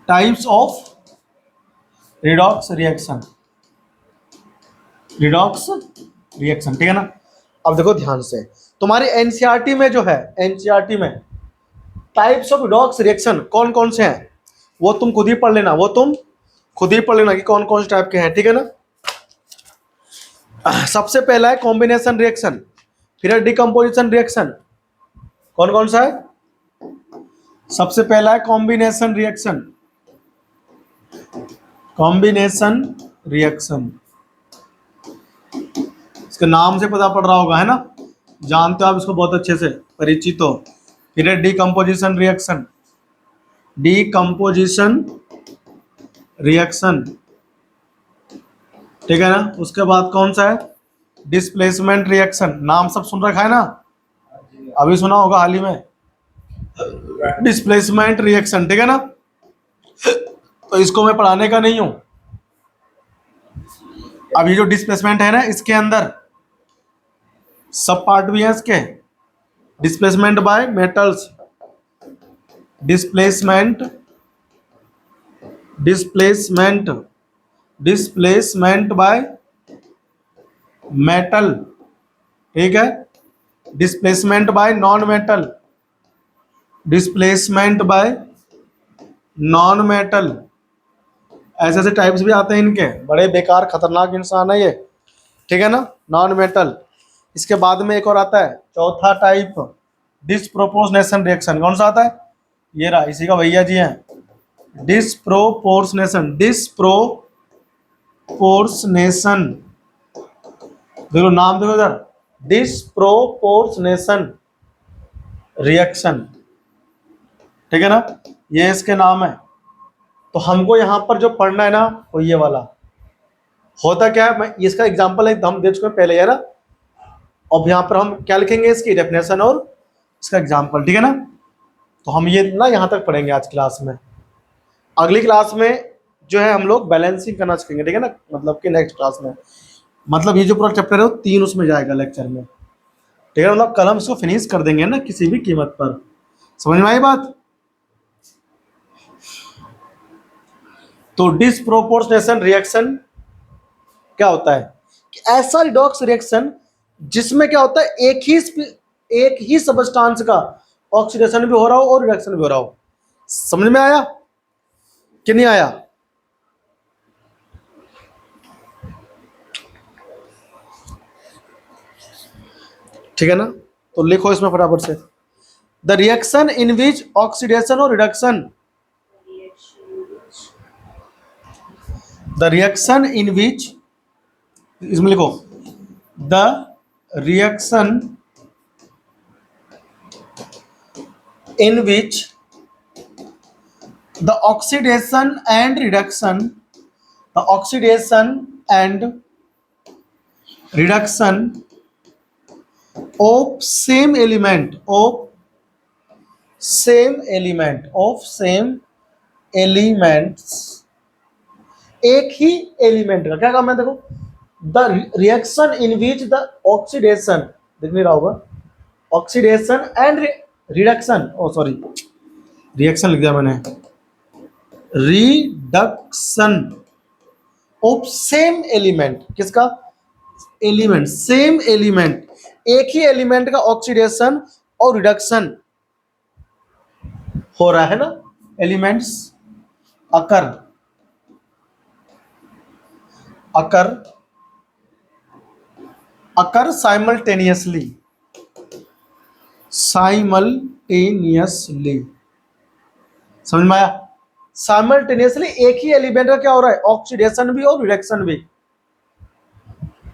[SPEAKER 1] types of redox reaction, ठीक है ना। अब देखो ध्यान से, तुम्हारे एनसीईआरटी में जो है, एनसीईआरटी में टाइप्स ऑफ रिडॉक्स रिएक्शन कौन कौन से हैं वो तुम खुद ही पढ़ लेना, कि कौन कौन से टाइप के हैं, ठीक है ना। सबसे पहला है कॉम्बिनेशन रिएक्शन, फिर है डिकम्पोजिशन रिएक्शन। कौन कौन सा है? सबसे पहला है कॉम्बिनेशन रिएक्शन, इसके नाम से पता पड़ रहा होगा, है ना, जानते हो आप इसको बहुत अच्छे से, परिचित हो। फिर है डिकम्पोजिशन रिएक्शन, ठीक है ना। उसके बाद कौन सा है? Displacement reaction. नाम सब सुन रखा है ना, अभी सुना होगा हाल ही में, डिस्प्लेसमेंट रिएक्शन, ठीक है ना। तो इसको मैं पढ़ाने का नहीं हूं। अब ये जो डिस्प्लेसमेंट है ना, इसके अंदर सब पार्ट भी है इसके। Displacement bye metals, displacement by metal, ठीक है। डिस्प्लेसमेंट बाय नॉन मेटल, ऐसे ऐसे टाइप्स भी आते हैं इनके, बड़े बेकार खतरनाक इंसान है ये, ठीक है ना, नॉन मेटल। इसके बाद में एक और आता है, चौथा टाइप, डिस्प्रोपोर्शनेशन रिएक्शन। कौन सा आता है? ये रहा, इसी का भैया जी हैं, डिस्प्रोपोर्शनेशन। देखो नाम देखो इधर, डिस्प्रोपोर्शनेशन रिएक्शन, ठीक है ना, ये इसके नाम है। तो हमको यहाँ पर जो पढ़ना है ना, वो ये वाला होता क्या है, मैं इसका एग्जांपल हम दे चुके हैं पहले, है ना। अब यहाँ पर हम क्या लिखेंगे? इसकी डेफिनेशन और इसका एग्जांपल, ठीक है ना। तो हम ये ना यहाँ तक पढ़ेंगे आज क्लास में। अगली क्लास में जो है हम लोग बैलेंसिंग करना सीखेंगे, ठीक है ना, मतलब कि नेक्स्ट क्लास में, मतलब ये जो पूरा चैप्टर है वो 3 उसमें जाएगा लेक्चर में, ठीक है, मतलब कल हम इसको फिनिश कर देंगे ना किसी भी कीमत पर। समझ में आई बात? तो डिस्प्रोपोर्शनेशन रिएक्शन क्या होता है कि ऐसा रिडॉक्स रिएक्शन जिसमें क्या होता है, एक ही सबस्टांस का ऑक्सीडेशन भी हो रहा हो और रिडक्शन भी हो रहा हो। समझ में आया कि नहीं आया? ठीक है ना। तो लिखो इसमें फटाफट से, the reaction in which oxidation और reduction, the reaction in which, इसमें लिखो, the reaction in which the oxidation and reduction of same element, of same element, of same elements, एक ही एलिमेंट का क्या काम है, देखो the reaction in which the oxidation, दिख नहीं रहा होगा, oxidation and reduction, oh sorry reaction लिख दिया मैंने, रिडक्शन ऑफ सेम एलिमेंट, किसका एलिमेंट, सेम एलिमेंट, एक ही एलिमेंट का ऑक्सीडेशन और रिडक्शन हो रहा है ना, एलिमेंट्स अकर अकर अकर साइमल्टेनियसली, साइमल्टेनियसली, समझ में आया, साइमल्टेनियसली एक ही एलिमेंट का क्या हो रहा है, ऑक्सीडेशन भी और रिडक्शन भी,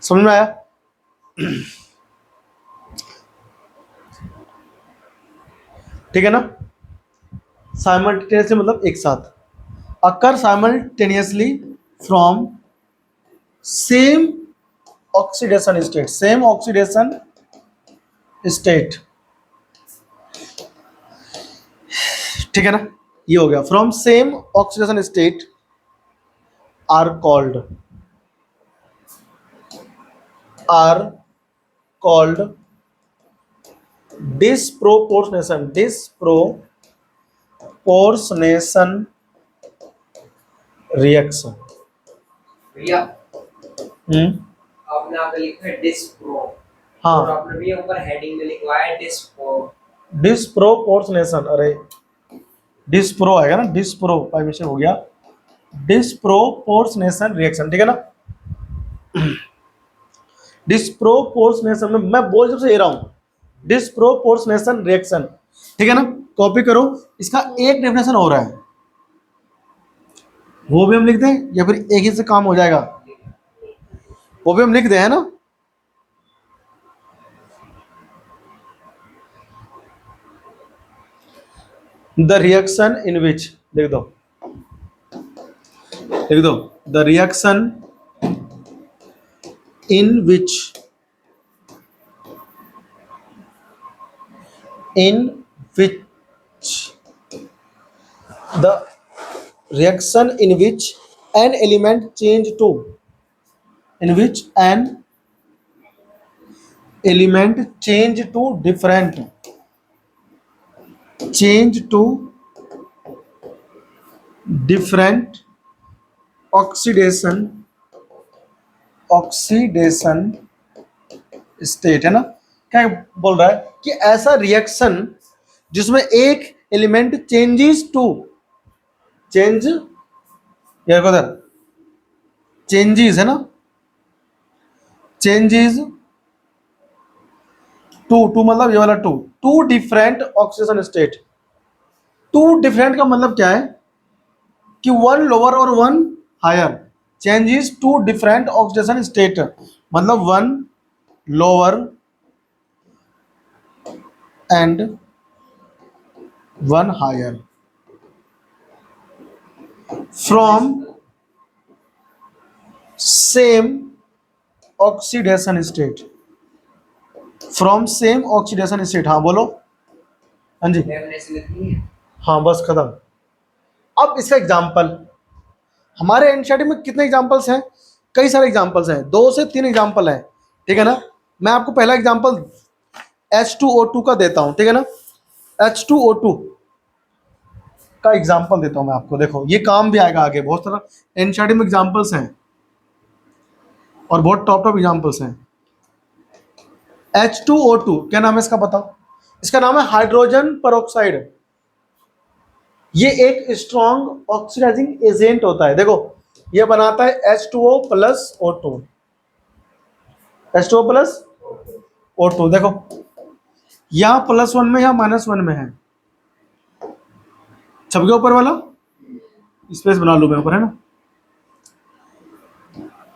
[SPEAKER 1] समझ में आया। ठीक है ना, साइमल्टेनियसली मतलब एक साथ, occur simultaneously from same oxidation state, same oxidation state, ठीक है ना, ये हो गया, from same oxidation state are called disproportionation, disproportionation reaction.
[SPEAKER 2] भैया आपने आगे लिखा है डिस्प्रो,
[SPEAKER 1] हाँ
[SPEAKER 2] और आपने भी ऊपर हेडिंग में लिखवाया है
[SPEAKER 1] डिस्प्रोपोर्शनेशन, अरे डिस्प्रो आएगा ना, डिस्प्रो बाय मिस्टेक हो गया, डिस्प्रोपोर्शनेशन रिएक्शन, ठीक है ना। डिस्प्रोपोर्शनेशन में मैं बोल जब से ये रहा हूं, डिस्प्रोपोर्शनेशन रिएक्शन, ठीक है ना, कॉपी करो, इसका एक डेफिनेशन हो रहा है, वो भी हम लिख दें या फिर एक ही से काम हो जाएगा, वो भी हम लिख दें, है ना। द रिएक्शन इन विच, लिख दो the reaction in which the reaction in which an element change to different oxidation state, है ना, क्या बोल रहा है कि ऐसा रिएक्शन जिसमें एक एलिमेंट चेंजेस टू, चेंज या उधर चेंजेस है ना, चेंजेस टू मतलब ये वाला two different oxidation state, two different का मतलब क्या है कि वन लोअर और one higher, changes to different oxidation state मतलब one lower and one higher from same oxidation state, हाँ बोलो, हाँ जी,
[SPEAKER 2] डेफिनेशन लिखनी है।
[SPEAKER 1] हाँ बस खत्म। अब इसका एग्जाम्पल, हमारे एनसीईआरटी में कितने एग्जाम्पल्स हैं, कई सारे एग्जाम्पल्स हैं, 2 से 3 एग्जाम्पल हैं, ठीक है ना। मैं आपको पहला एग्जाम्पल H2O2 का देता हूं, ठीक है ना, H2O2 का एग्जाम्पल देता हूं मैं आपको, देखो ये काम भी आएगा आगे, बहुत सारा एनसीईआरटी में एग्जाम्पल्स हैं और बहुत टॉप एग्जाम्पल्स हैं। H2O2 क्या नाम है इसका बताओ, इसका नाम है हाइड्रोजन परऑक्साइड, ये एक स्ट्रॉन्ग ऑक्सीडाइजिंग एजेंट होता है, देखो ये बनाता है H2O plus O2, H2O plus O2, देखो यहां +1 में या -1 में है, छप गया ऊपर वाला, स्पेस बना लो मैं ऊपर, है ना।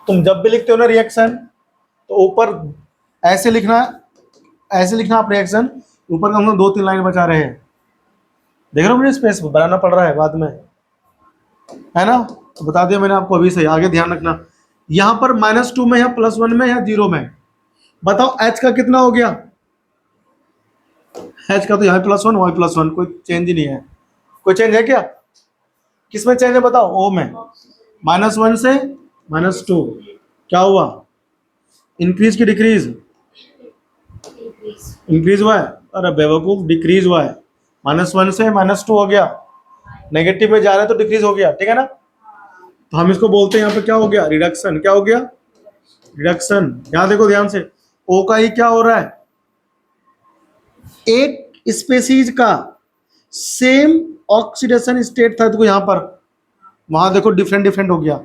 [SPEAKER 1] तुम जब भी लिखते हो ना रिएक्शन तो ऊपर ऐसे लिखना आप रिएक्शन, ऊपर का हम लोग 2-3 लाइन बचा रहे हैं, देख रहे हो, मुझे स्पेस बनाना पड़ रहा है बाद में, है ना, तो बता दिया मैंने आपको अभी से, आगे ध्यान रखना, यहां पर -2 में या +1 में या 0 में, बताओ H का कितना हो गया, H का तो यहाँ +1 वहाँ +1, कोई चेंज ही नहीं है। कोई चेंज है क्या? किस में चेंज है बताओ? O में। -1 से -2 क्या हुआ? इंक्रीज की डिक्रीज? इंक्रीज हुआ है। अरे बेवकूफ, डिक्रीज हुआ है। -1 से -2 हो गया, नेगेटिव में जा रहा है तो डिक्रीज हो गया, ठीक है ना। तो हम इसको बोलते हैं यहाँ पे क्या हो गया? रिडक्शन। क्या हो गया? रिडक्शन। यहां देखो ध्यान से, ओ का ही क्या हो रहा है? एक स्पेसीज का सेम ऑक्सीडेशन स्टेट था, देखो यहां पर, वहां देखो डिफरेंट डिफरेंट हो गया।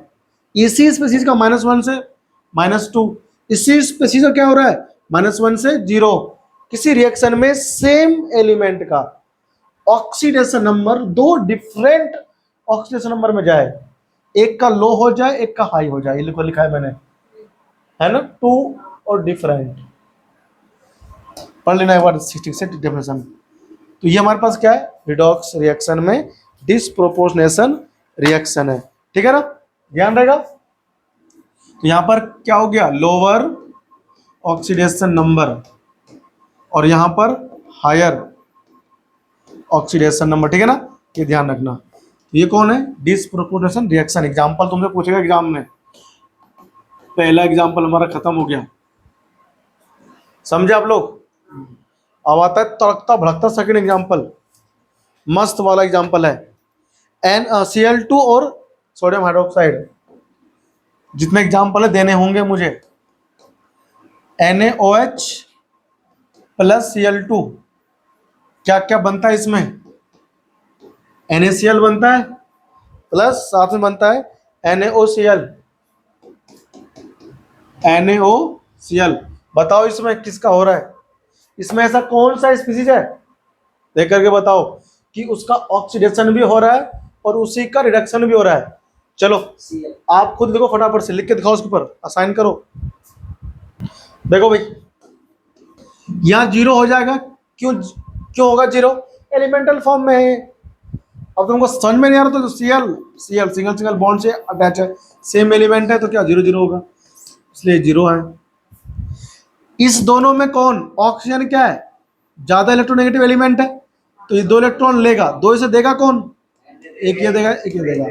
[SPEAKER 1] इसी स्पेसीज का -1 से -2, इसी स्पेसीज का क्या हो रहा है? -1 से 0। किसी रिएक्शन में सेम एलिमेंट का ऑक्सीडेशन नंबर दो डिफरेंट ऑक्सीडेशन नंबर में जाए, एक का लो हो जाए एक का हाई हो जाए, ये लिखा है मैंने, है ना, टू और डिफरेंट। पढ़ लेना एक बार 66 डेफिनेशन। तो ये हमारे पास क्या है? रिडॉक्स रिएक्शन में डिसप्रोपोर्शनेशन रिएक्शन है, ठीक है ना, ध्यान रहेगा। तो यहां पर क्या हो गया? लोअर ऑक्सीडेशन नंबर, और यहां पर हायर ऑक्सीडेशन नंबर, ठीक है ना, ये ध्यान रखना। ये कौन है? Disproportionation reaction. एग्जांपल तुमसे पूछेगा एग्जाम में, पहला एग्जांपल हमारा खत्म हो गया, समझे आप लोग। अब आता है तड़कता भड़कता सेकंड एग्जांपल, मस्त वाला एग्जांपल है। Cl2 और सोडियम हाइड्रोक्साइड। जितने एग्जांपल है देने होंगे मुझे। NaOH + Cl2, क्या क्या बनता है इसमें? NaCl बनता है, प्लस साथ में बनता है NaOCl। NaOCl, बताओ इसमें किसका हो रहा है? इसमें ऐसा कौन सा स्पीसीज है, देख करके बताओ, कि उसका ऑक्सीडेशन भी हो रहा है और उसी का रिडक्शन भी हो रहा है। चलो आप खुद लिखो, फटाफट से लिख के दिखाओ, उसके ऊपर असाइन करो। देखो भाई, यहां 0 हो जाएगा, क्यों क्यों होगा 0? एलिमेंटल फॉर्म में है। अब तुमको समझ में नहीं आ रहा तो Cl सिंगल सिंगल बॉन्ड से अटैच है, सेम एलिमेंट है, तो क्या 0 0 होगा, इसलिए 0 है। इस दोनों में कौन ऑक्सीजन क्या है? ज्यादा इलेक्ट्रोनेगेटिव एलिमेंट है, तो ये 2 इलेक्ट्रॉन लेगा, 2 इसे देगा कौन? एक ये देगा एक ये देगा।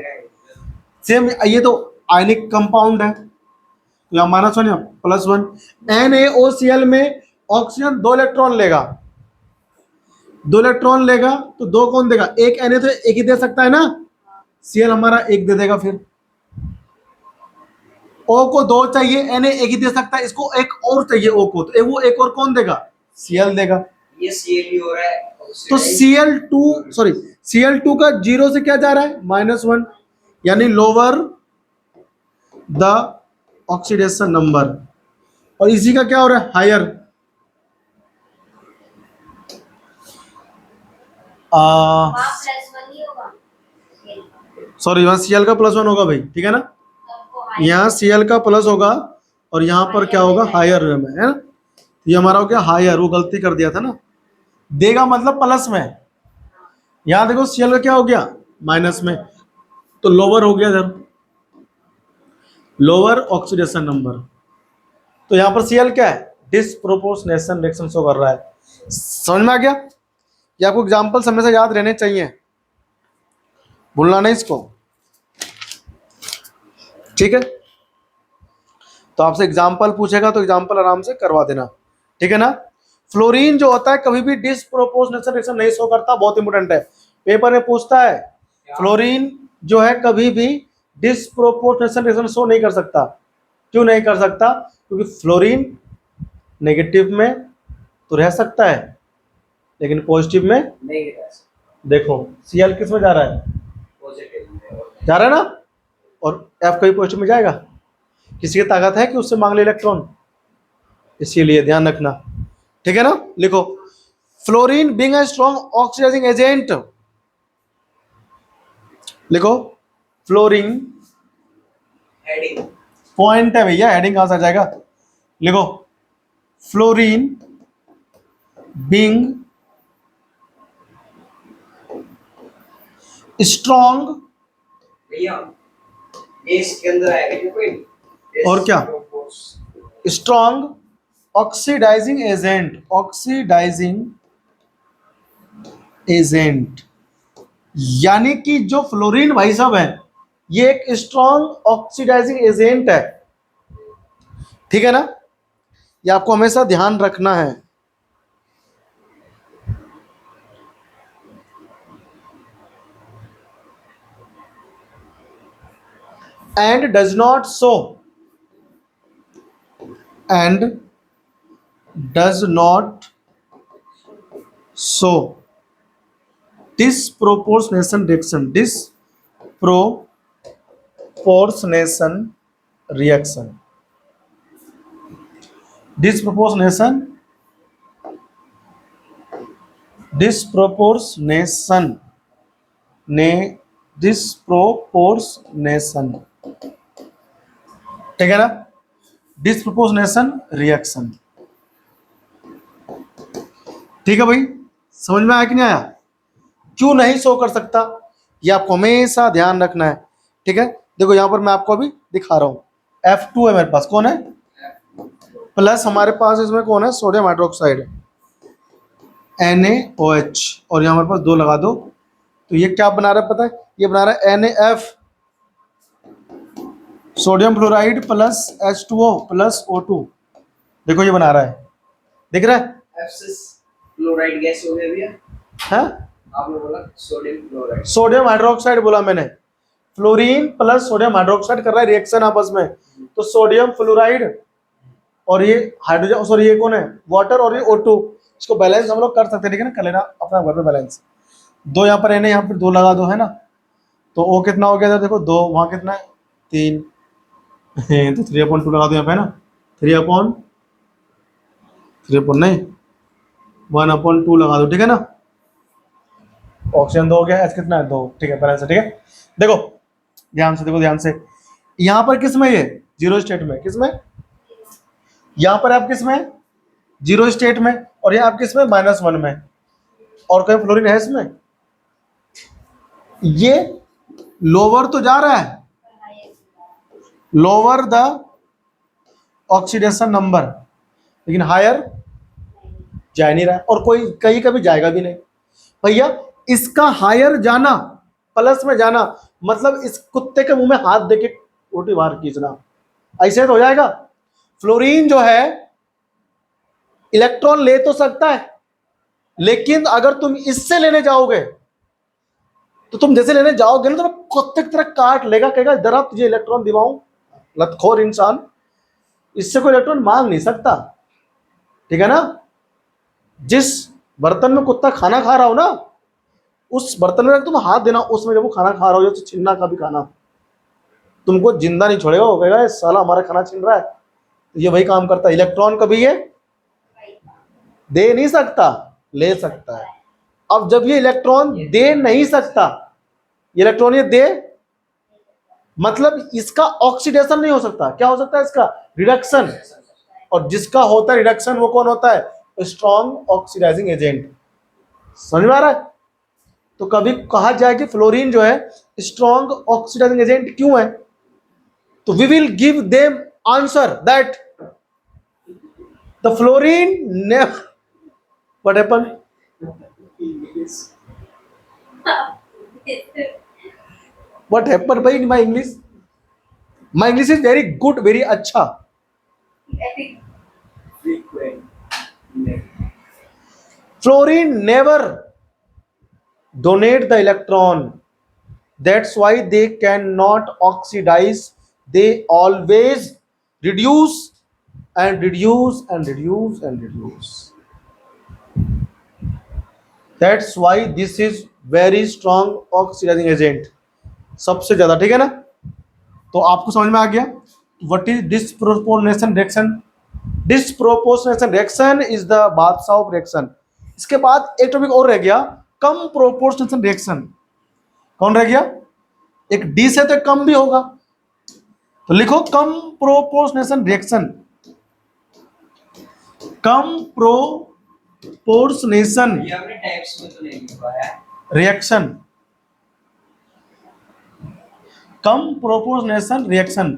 [SPEAKER 1] सेम ये तो आयनिक कंपाउंड है, तो यहाँ -1 या +1। NaOCl में ऑक्सीजन 2 इलेक्ट्रॉन लेगा, 2 इलेक्ट्रॉन लेगा तो 2 कौन देगा? एक Na तो एक ही दे सकता है ना, Cl हमारा एक दे देगा। फिर O को 2 चाहिए, Na एक ही दे सकता है, इसको एक और चाहिए O को, तो वो एक और कौन देगा? Cl देगा।
[SPEAKER 2] ये Cl भी हो रहा है,
[SPEAKER 1] तो Cl2 का 0 से क्या जा रहा है? -1, यानी लोअर द ऑक्सीडेशन नंबर, और इसी का क्या हो रहा है? हायर। सॉरी, यहाँ Cl का +1 होगा भाई, ठीक है ना, यहाँ Cl का प्लस होगा और यहाँ पर क्या होगा? हायर में, है ना। ये हमारा हो गया हायर, वो गलती कर दिया था ना, देगा मतलब प्लस में। यहाँ देखो Cl का क्या हो गया? माइनस में, तो लोअर हो गया इधर, लोअर ऑक्सीडेशन नंबर। तो यहाँ पर Cl क्या है? डिसप्रोपोर्शनेशन रिएक्शन शो कर रहा है। समझ में आ गया? ये आपको एग्जाम्पल्स हमेशा याद रहने चाहिए, भूलना नहीं इसको, ठीक है। तो आपसे एग्जाम्पल पूछेगा तो एग्जाम्पल आराम से करवा देना, ठीक है ना। फ्लोरीन जो होता है कभी भी डिसप्रोपोर्शनेशन रिएक्शन नहीं शो करता, बहुत इंपॉर्टेंट है, पेपर में पूछता है। फ्लोरीन जो है कभी भी डिसप्रोपोर्शनेशन रिएक्शन शो नहीं कर सकता। क्यों नहीं कर सकता? क्योंकि फ्लोरीन नेगेटिव में तो रह सकता है लेकिन पॉजिटिव में
[SPEAKER 2] नहीं रह सकता।
[SPEAKER 1] देखो Cl किस में जा रहा है?
[SPEAKER 2] पॉजिटिव में
[SPEAKER 1] जा रहा है ना, और F कभी पॉजिटिव में जाएगा? किसी की ताकत है कि उससे मांग ले इलेक्ट्रॉन, इसीलिए ध्यान रखना, ठीक है ना। लिखो, fluorine being a strong oxidising agent, लिखो फ्लोरीन,
[SPEAKER 2] हेडिंग
[SPEAKER 1] पॉइंट है भैया, हेडिंग कहां से आ जाएगा? लिखो फ्लोरीन बीइंग स्ट्रॉन्ग,
[SPEAKER 2] भैया ये इसके अंदर आएगा क्या कोई?
[SPEAKER 1] और क्या? Strong oxidising agent, oxidising agent, यानी कि जो फ्लोरीन भाई साहब है ये एक स्ट्रॉन्ग ऑक्सीडाइजिंग एजेंट है, ठीक है ना, ये आपको हमेशा ध्यान रखना है। And does not show, and does not show disproportionation reaction, disproportionation reaction, disproportionation, disproportionation ने disproportionation, ठीक है ना, disproportionation reaction, ठीक है भाई, समझ में आया कि नहीं आया? क्यों नहीं शो कर सकता, ये आपको हमेशा ध्यान रखना है, ठीक है। देखो यहां पर मैं आपको अभी दिखा रहा हूं, F2 है मेरे पास, कौन है, प्लस हमारे पास इसमें कौन है, सोडियम हाइड्रोक्साइड NaOH, और यहाँ हमारे पास 2 लगा दो, तो ये क्या बना रहा है पता है, ये बना रहा है NaF, sodium fluoride plus H2O plus O2, देखो ये बना रहा है, दिख रहा है,
[SPEAKER 2] एफसिस क्लोराइड गैस हो गया भैया,
[SPEAKER 1] हाँ
[SPEAKER 2] आपने बोला सोडियम क्लोराइड,
[SPEAKER 1] सोडियम हाइड्रोक्साइड बोला मैंने, फ्लोरीन प्लस सोडियम हाइड्रोक्साइड कर रहा है रिएक्शन आपस में, तो सोडियम फ्लोराइड और ये हाइड्रोजन, सॉरी ये कौन है, वाटर, और ये O2, इसको बैलेंस हम लोग कर सकते हैं, ठीक है ना, कर लेना अपना घर पे बैलेंस, 2 यहाँ पर यहाँ पर 2 लगा दो, है ना, तो O कितना हो गया था, देखो 2, वहाँ कितना है 3, तो 3/2 लगा दो यहाँ पे, है ना, 3/3 नहीं 1/2 लगा दो, ठीक है ना, ऑक्सीजन 2 हो गया, H कितना है 2, ठीक है, बैलेंस है, ठीक है। देखो ध्यान से, देखो ध्यान से, यहाँ पर किस में, ये जीरो स्टेट में, किस में, यहाँ पर आप किस में, जीरो स्टेट में, और यहाँ आप किस में, -1 में, और कहीं फ्लोरीन है इसमें, ये लोअर तो जा रहा है, लोअर द ऑक्सीडेशन नंबर, लेकिन हायर जा नहीं रहा है, और कोई कहीं कभी जाएगा भी नहीं भैया, इसका हायर जाना, प्लस में जाना, मतलब इस कुत्ते के मुंह में हाथ देके उल्टी बाहर खींचना, ऐसे तो हो जाएगा। फ्लोरीन जो है इलेक्ट्रॉन ले तो सकता है, लेकिन अगर तुम इससे लेने जाओगे, तो तुम जैसे लेने जाओगे ना, तो कुत्ते की तरह काट लेगा, कहेगा जरा तुझे इलेक्ट्रॉन दिवाऊं, लतखोर इंसान, इससे कोई इलेक्ट्रॉन मांग नहीं सकता, ठीक है ना। जिस बर्तन में कुत्ता खाना खा रहा हो ना, उस बर्तन में तुम हाथ देना, उसमें जब वो खाना खा रहा हो, जैसे छीनना का भी खाना, तुमको जिंदा नहीं छोड़ेगा, वो कहेगा साला हमारा खाना छीन रहा है, तो ये वही काम करता है। इलेक्ट्रॉन कभी ये दे नहीं सकता, ले सकता है। अब जब ये इलेक्ट्रॉन दे नहीं सकता, इलेक्ट्रॉन ये दे, मतलब इसका ऑक्सीडेशन नहीं हो सकता, क्या हो सकता है इसका, रिडक्शन, और जिसका होता है रिडक्शन वो कौन होता है, स्ट्रॉन्ग ऑक्सीडाइजिंग एजेंट, समझ में आ रहा है। तो कभी कहा जाए कि फ्लोरीन जो है स्ट्रॉन्ग ऑक्सीडाइजिंग एजेंट क्यों है, तो we will give them answer that the fluorine never, what happen, what happen भाई in my English, my English is very good, very अच्छा। Fluorine never donate the electron. That's why they cannot oxidize. They always reduce and reduce and reduce and reduce. That's why this is very strong oxidizing agent. सबसे ज्यादा, ठीक है ना। तो आपको समझ में आ गया what is disproportionation reaction. Disproportionation reaction is the बादशाह ऑफ reaction. इसके बाद एक टॉपिक और रह गया, कम प्रोपोर्शनल रिएक्शन। कौन रह गया, एक डी से तो कम भी होगा, तो लिखो कम प्रोपोर्शनल रिएक्शन, कम प्रोपोर्शनेशन
[SPEAKER 2] ये हमने टाइप्स में तो नहीं लिखा है,
[SPEAKER 1] reaction, comproportionation reaction,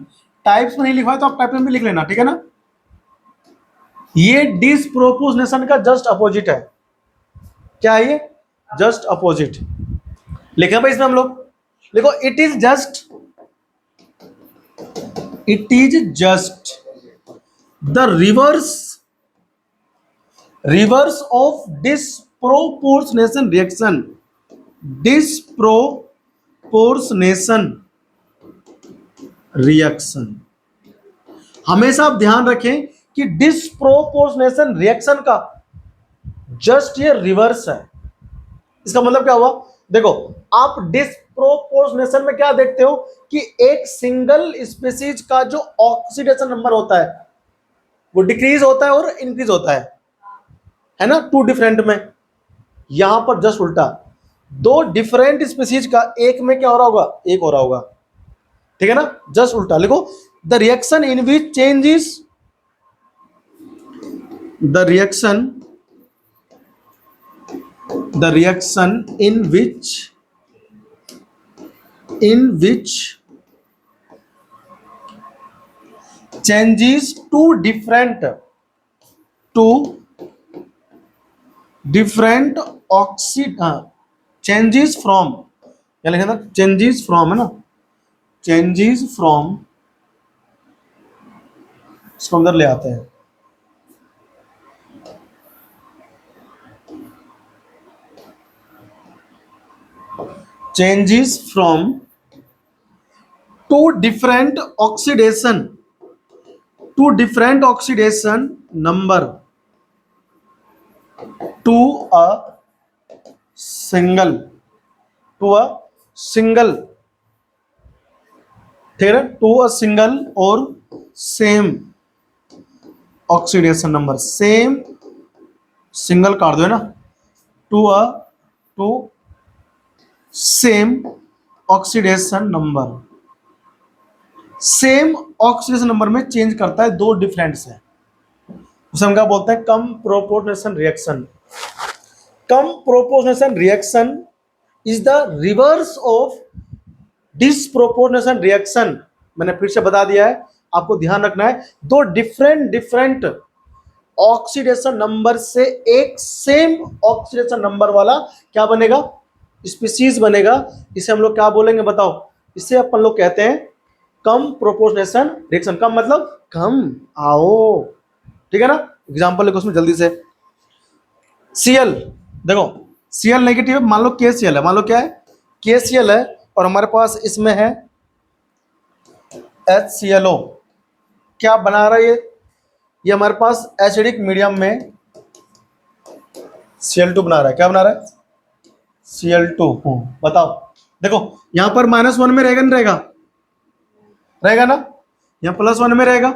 [SPEAKER 1] types में नहीं लिखा है तो आप टाइप में भी लिख लेना, ठीक है ना। ये डिसप्रोपोर्शनेशन का जस्ट अपोजिट है, क्या है ये, जस्ट अपोजिट लिखे भाई इसमें हम लोग। देखो it is just the reverse of disproportionation reaction. हमेशा आप ध्यान रखें कि डिस्प्रोपोर्शनेशन रिएक्शन का जस्ट ये रिवर्स है। इसका मतलब क्या हुआ, देखो आप डिस्प्रोपोर्शनेशन में क्या देखते हो कि एक सिंगल स्पीसीज का जो ऑक्सीडेशन नंबर होता है वो डिक्रीज होता है और इंक्रीज होता है ना, टू डिफरेंट में। यहां पर जस्ट उल्टा, दो डिफरेंट स्पीसीज का एक में क्या हो रहा होगा, एक हो रहा होगा, ठीक है ना, जस्ट उल्टा लिखो। The reaction in which changes the reaction in which changes two different changes from, क्या लिखा था, changes from है ना, changes from, इसको अंदर ले आते हैं। changes from two different oxidation number to a single ठीक है, to a single और same oxidation number, same single काट दो है ना, to same oxidation number, same oxidation number में चेंज करता है, दो डिफरेंट्स है, उसे हम क्या बोलते हैं, comproportionation reaction. Comproportionation reaction is the reverse of disproportionation reaction. मैंने फिर से बता दिया है, आपको ध्यान रखना है, दो डिफरेंट ऑक्सीडेशन नंबर से एक सेम ऑक्सीडेशन नंबर वाला क्या बनेगा, स्पीसीज बनेगा। इसे हम लोग क्या बोलेंगे बताओ, इसे अपन लोग कहते हैं कम प्रोपोर्शनेशन रिएक्शन। कम मतलब कम, आओ ठीक है ना। एग्जांपल लिखो उसमें जल्दी से। Cl, देखो Cl नेगेटिव है, मान लो KCl है, मान लो क्या है, KCl है, और हमारे पास इसमें है HClO। क्या बना रहा है ये हमारे पास एसिडिक मीडियम में Cl2 बना रहा है। क्या बना रहा है, Cl2। बताओ, देखो यहां पर -1 में रहेगा, नहीं रहेगा, रहेगा ना, यहाँ +1 में रहेगा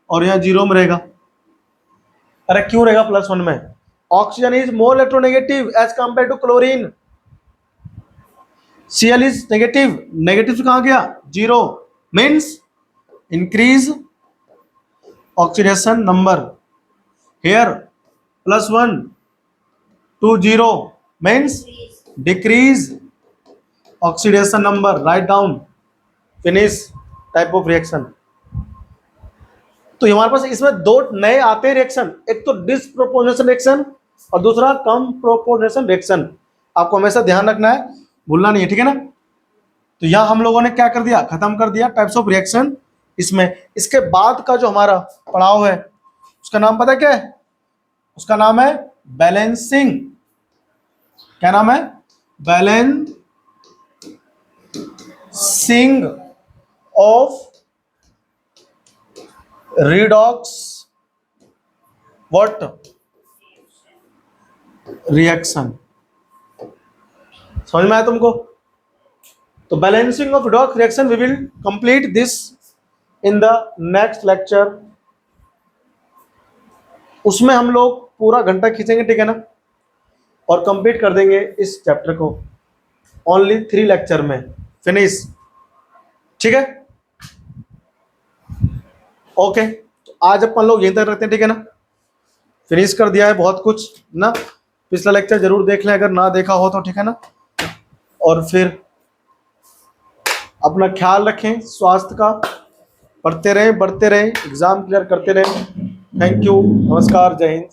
[SPEAKER 1] और यहाँ 0 में रहेगा। अरे क्यों रहेगा +1 में, oxygen is more electronegative as compare to chlorine. Cl is negative, negative से कहां गया, 0, means increase oxidation number. Here +1 to 0 means decrease oxidation number, write down, finish type of reaction। तो हमारे पास इसमें दो नए आते हैं रिएक्शन, एक तो डिसप्रोपोर्शनेशन रिएक्शन और दूसरा कम प्रोपोर्शनेशन रिएक्शन। आपको हमेशा ध्यान रखना है, भूलना नहीं है, ठीक है ना। तो यहां हम लोगों ने क्या कर दिया, खत्म कर दिया टाइप्स ऑफ रिएक्शन इसमें। इसके बाद का जो हमारा पड़ाव है उसका नाम पता है क्या है, उसका नाम है बैलेंसिंग। क्या नाम है, balancing of redox what reaction. समझ में आया तुमको। तो balancing of redox reaction we will complete this in the next lecture. उसमें हम लोग पूरा घंटा खींचेंगे, ठीक है ना, और कंप्लीट कर देंगे इस चैप्टर को ओनली 3 लेक्चर में, फिनिश, ठीक है। ओके, तो आज अपन लोग यहीं तक रखते हैं, ठीक है ना, फिनिश कर दिया है बहुत कुछ ना। पिछला लेक्चर जरूर देख लें अगर ना देखा हो तो, ठीक है ना। और फिर अपना ख्याल रखें स्वास्थ्य का, पढ़ते रहें, बढ़ते रहें, एग्जाम क्लियर करते रहें। थैंक यू, नमस्कार, जय हिंद।